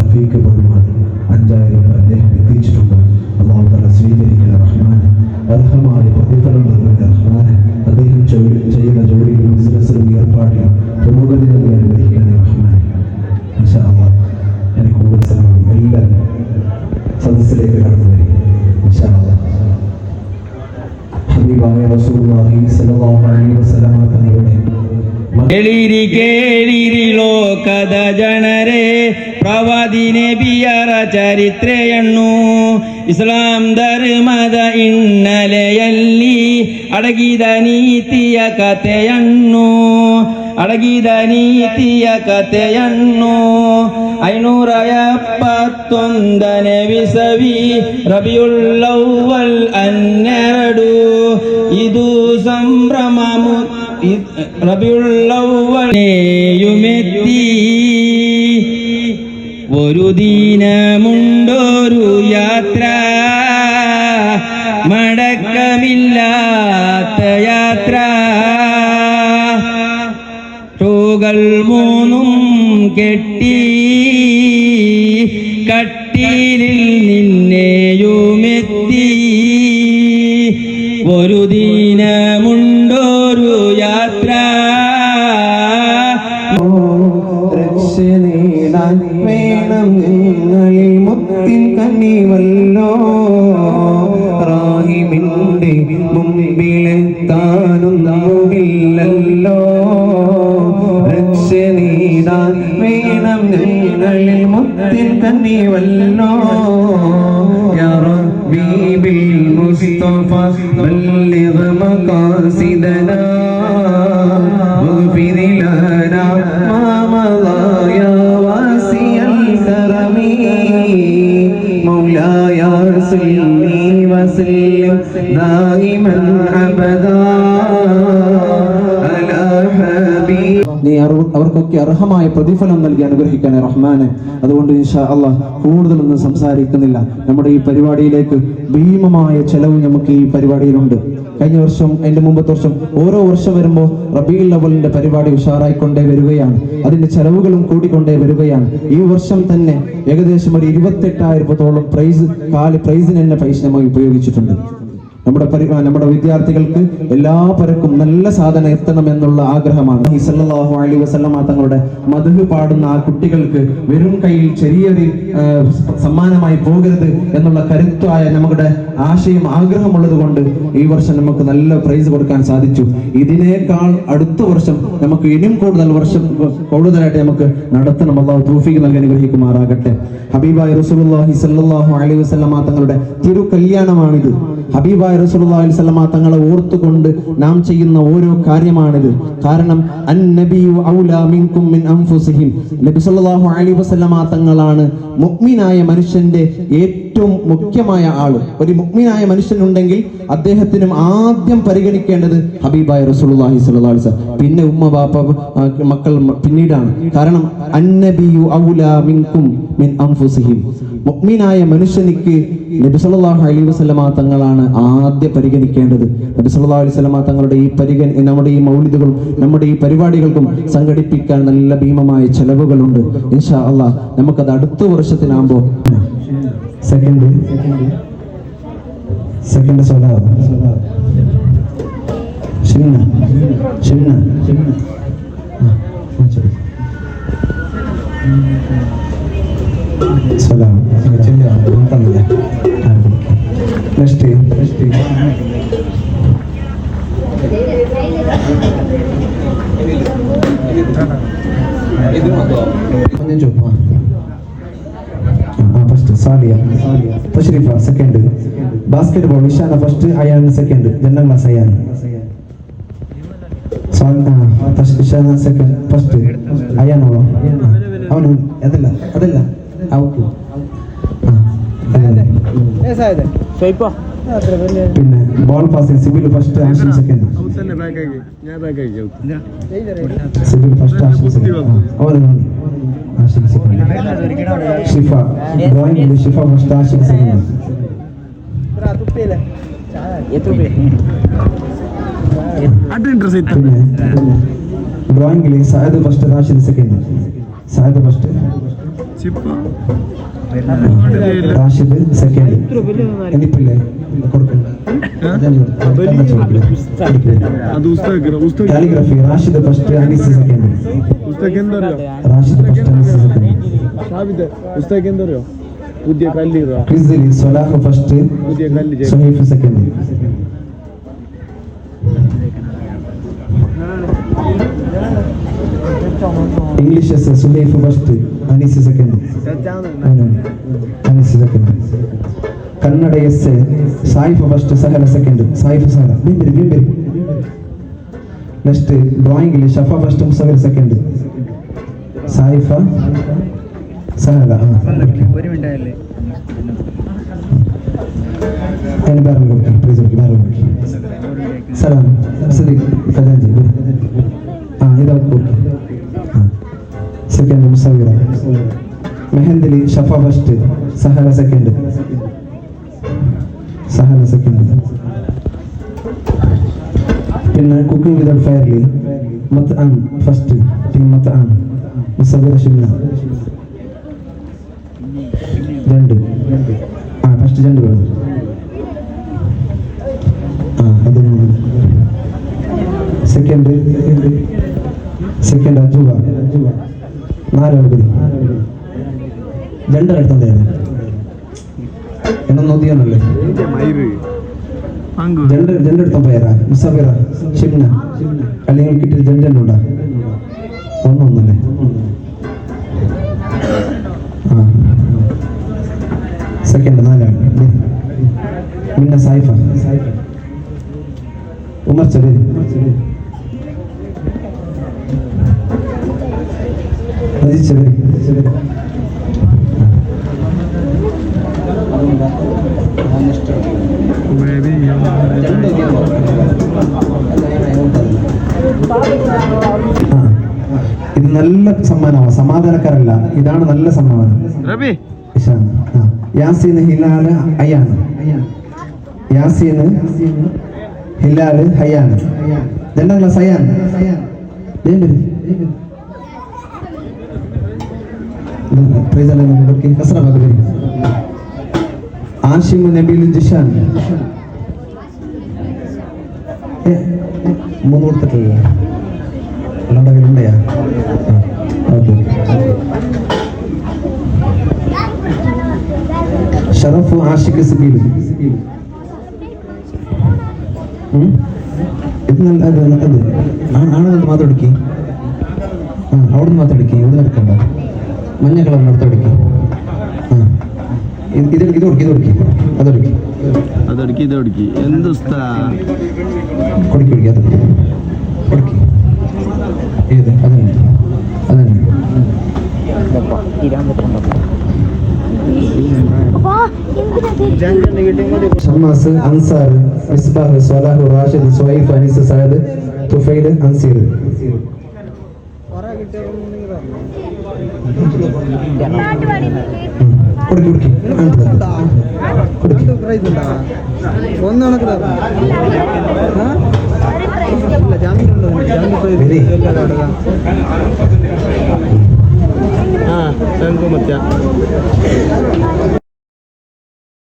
റഫീഖ് ബഹുമാൻ 5000 അദ്ദേഹം എത്തിച്ചിട്ടുണ്ട്. അല്ലാഹു തആല സ്വീകരിക്കുന്ന റഹ്മാനെ, അർഹമായ പ്രതിഫലം നൽകുന്ന റഹ്മാനെ, അദ്ദേഹം ചെയ്യുന്ന ജോലിയിലും ബിസിനസ്സിലും ഏർപ്പാടിലും പുരോഗതി നൽകി അനുഗ്രഹിക്കുന്ന റഹ്മാനെ. ഇൻഷാ അല്ലാഹ് എനിക്ക് കൂടുതൽ സമയം എല്ലാം സദസ്സിലേക്ക് കടന്നു വരും. ഇൻഷാ അല്ലാഹ് ഹബീബായ റസൂലുള്ളാഹി സ്വല്ലല്ലാഹു അലൈഹി വസല്ലം തങ്ങളുടെ ಕೇಳಿರಿ ಕೇಳಿರಿ ಲೋಕದ ಜನರೇ, ಪ್ರವಾದಿ ನಬಿಯರ ಚರಿತ್ರೆಯನ್ನು ಇಸ್ಲಾಂ ಧರ್ಮದ ಹಿನ್ನೆಲೆಯಲ್ಲಿ ಅಡಗಿದ ನೀತಿಯ ಕಥೆಯನ್ನು 571ನೇ ವಿಸವಿ ರಬಿಯುಲ್ ಅವ್ವಲ್ 12 ಇದು ಸಂಭ್ರಮ റബിയുൽ അവ്വലിനെയുമെത്തി ഒരു ദിനമുണ്ടൊരു യാത്ര, മടക്കമില്ലാത്ത യാത്ര. ഷോകൾ 3 കെട്ടി കട്ടിലിൽ നിന്നെയുമെത്തി ഒരു ദിനമുണ്ടൊരു യാത്ര. രക്ഷ നേടാൻ വേണം നിങ്ങളിൽ മുത്തിൻ കനിവല്ലോ, റാഹിമിന്റെ മുമ്പിലെത്താനൊന്നുമില്ലല്ലോ. രക്ഷ നേടാൻ വേണം നിങ്ങളിൽ മുത്തിൻ കനിവല്ലോ, യാ റബ്ബി ബിൽ മുസ്തഫ ബല്ലിഗ് മഖാസിദനാ واغفر لنا ما مضى يا واسع الكرم. مولاي صل وسلم دائما ابدا على حبيب. നീ അവർക്കൊക്കെ അർഹമായ പ്രതിഫലം നൽകി അനുഗ്രഹിക്കണേ റഹ്മാനെ. അതുകൊണ്ട് ഇൻഷാ അല്ലാഹ് കൂടുതലൊന്നും സംസാരിക്കുന്നില്ല. നമ്മുടെ ഈ പരിപാടിയിലേക്ക് ഭീമമായ ചെലവ് നമുക്ക് ഈ പരിപാടിയിലുണ്ട്. കഴിഞ്ഞ വർഷം, അതിന്റെ മുമ്പത്തെ വർഷം, ഓരോ വർഷം വരുമ്പോൾ റബീഉൽ അവ്വലിന്റെ പരിപാടി ഉഷാറായിക്കൊണ്ടേ വരികയാണ്. അതിന്റെ ചെലവുകളും കൂടിക്കൊണ്ടേ വരികയാണ്. ഈ വർഷം തന്നെ ഏകദേശം ഒരു 28,000 പ്രൈസിന് തന്നെ പൈസ നമ്മൾ ഉപയോഗിച്ചിട്ടുണ്ട്. നമ്മുടെ വിദ്യാർത്ഥികൾക്ക് എല്ലാവർക്കും നല്ല സാധനം എത്തണം എന്നുള്ള ആഗ്രഹമാണ്. സല്ലല്ലാഹു അലൈഹി വസല്ലമ തങ്ങളുടെ മദ്ഹ് പാടുന്ന ആ കുട്ടികൾക്ക് വെറും കയ്യിൽ ചെറിയൊരു സമ്മാനമായി പോകരുത് എന്നുള്ള കരുത്തായ നമ്മുടെ ആശയം ആഗ്രഹമുള്ളത് കൊണ്ട് ഈ വർഷം നമുക്ക് നല്ല പ്രൈസ് കൊടുക്കാൻ സാധിച്ചു. ഇതിനേക്കാൾ അടുത്ത വർഷം നമുക്ക് ഇനിയും കൂടുതലായിട്ട് നമുക്ക് നടത്തണം. അല്ലാഹു തൗഫീഖ് നൽകി അനുഗ്രഹിക്കുമാറാകട്ടെ. ഹബീബായ റസൂലുള്ളാഹി സ്വല്ലല്ലാഹു അലൈഹി വസല്ലമ തങ്ങളുടെ തിരു കല്യാണമാണിത്. ഹബീബായ റസൂലുള്ളാഹി സ്വല്ലല്ലാഹു അലൈഹി വസല്ലമ തങ്ങളെ ഓർത്തുകൊണ്ട് നാം ചെയ്യുന്ന ഓരോ കാര്യമാണിത്. കാരണം അന്നബിയു ഔലാ മിൻകും മിൻ അൻഫുസിഹിം, നബി സല്ലല്ലാഹു അലൈഹി വസല്ലമ തങ്ങളാണ് മുഅ്മിനായ മനുഷ്യന്റെ ഏറ്റവും മുഖ്യമായ ആള്. ഒരു മുഅ്മിനായ മനുഷ്യനുണ്ടെങ്കിൽ അദ്ദേഹത്തിനും ആദ്യം പരിഗണിക്കേണ്ടത് ഹബീബായ റസൂലുള്ളാഹി സ്വല്ലല്ലാഹു അലൈഹി വസല്ലം, പിന്നെ ഉമ്മ ബാപ്പ മക്കൾ പിന്നീടാണ്. കാരണം അന്നബിയു ഔലാ മിൻകും മിൻ അൻഫുസിഹിം, മുഅ്മിനായ മനുഷ്യനിക്ക് നബി സല്ലല്ലാഹു അലൈഹി വസല്ലമ തങ്ങളാണ് ആദ്യം പരിഗണിക്കേണ്ടത്. നബി സല്ലല്ലാഹു അലൈഹി വസല്ലമ തങ്ങളുടെ നമ്മുടെ ഈ മൗലിദുകളും നമ്മുടെ ഈ പരിപാടികൾക്കും സംഘടിപ്പിക്കാൻ നല്ല ഭീമമായ ചെലവുകളുണ്ട്. ഇൻഷാ അല്ലാഹ് നമുക്കത് അടുത്ത വർഷത്തിനാകുമ്പോൾ സെക്കൻഡ് സലാം തന്നില്ല. Next first Saliya Tashreefa second basketball Ishana first Ayan second രണ്ടാം class Ayan Ishana second first അയാനോളോ അവന് അതല്ല അവക്ക് പിന്നെ ball passing Sibil first Ashan second Sibil first Ashan second Ashan second Shifa drawing Shifa first Ashan second പിന്നെ ഡ്രോയിങ്ങിൽ Sayad first Rashid second Sayad first Rashid second എനിപ്പില്ലേ calligraphy Rashid first Anees second Rashid first Anees second പുതിയ കല്ല് ക്വിസിൽ Salah first Suhaif second English Suhaif first Anees second Anees second Kannada S Saif first Sahala second Saif Sahala ബിംബരി നെക്സ്റ്റ് ഡ്രോയിങ്ങിൽ ഷഫ ഫസ്റ്റ് മുസഫിർ സെക്കൻഡ് സായിഫ സഹല ഒരു minute അതിന് വേറെ കൊടുക്കാം പ്ലീസ് വേറെ സലാം സദീഖ് ഫജാജി ഇതൊക്കെ കൊടുക്കാം സെക്കൻഡ് മുസഫിറ മെഹന്ദിലി ഷഫ ഫസ്റ്റ് സഹല സെക്കൻഡ് പിന്നെ കുക്കിംഗ് വിതൗട്ട് ഫയർലി മത്ആം ഫസ്റ്റ് ടീം മത്ആം മുസഫിറ ഷിംല രണ്ട് ഫസ്റ്റ് രണ്ട് വേണം അത് സെക്കൻഡ് അജുവ നാലാൾ പേര് രണ്ടെടുത്തതായിരുന്നു എണ്ണം നോക്കിയാണല്ലേ ജെൻഡെടുത്ത പേരാ മുസഫിറ ഷിംന അല്ലെങ്കിൽ കിട്ടിയ ജെൻഡുണ്ടാ ഒന്നൊന്നല്ലേ സെക്കൻഡ് നാലാൾ പിന്നെ സായിഫ ഉമർ ചബീർ അജിത് ചബീർ ഇത് നല്ല സമ്മാനമാണ്, സമാധാനക്കാരല്ല, ഇതാണ് നല്ല സമ്മാനം. യാസീൻ ഹിലാല് അയാൻ, യാസീൻ ഹിലാല് ഹയാൻ, രണ്ടാം ക്ലാസ് അയാൻ. ആഷിം നബീൽ ജിഷാൻ മൂന്ന് കൊടുത്തിട്ടില്ല, അല്ലാണ്ട് കയ്യിലുണ്ടയാ? ഓക്കെ. ഷറഫ് ആഷിഖ് സിബീൽ, ഇത് നല്ല ആണെന്ന് മാത്രം എടുക്കി, അവിടുന്ന് മാത്രം എടുക്കി, ഇവിടുന്ന് എടുക്കണ്ട. മഞ്ഞ കളറിന് അടുത്ത് എടുക്കി, ഇത് കൊടുക്കി, അതൊടുക്കി, അതൊടുക്കി, ഇതൊടുക്കി. എന്ത് കൊടുക്കി, അത് കൊടുക്കി. ഏത്? അതന്നെ, അതന്നെ. ഷമ്മാസ്, അൻസാർ, മിസ്ബാഹ്, സ്വലാഹ്, റാഷിദ്, സുഹൈഫ്, അനീസ്, സഅദ്, തുഫൈൽ, അൻസീർ. ശംഖു മത്യ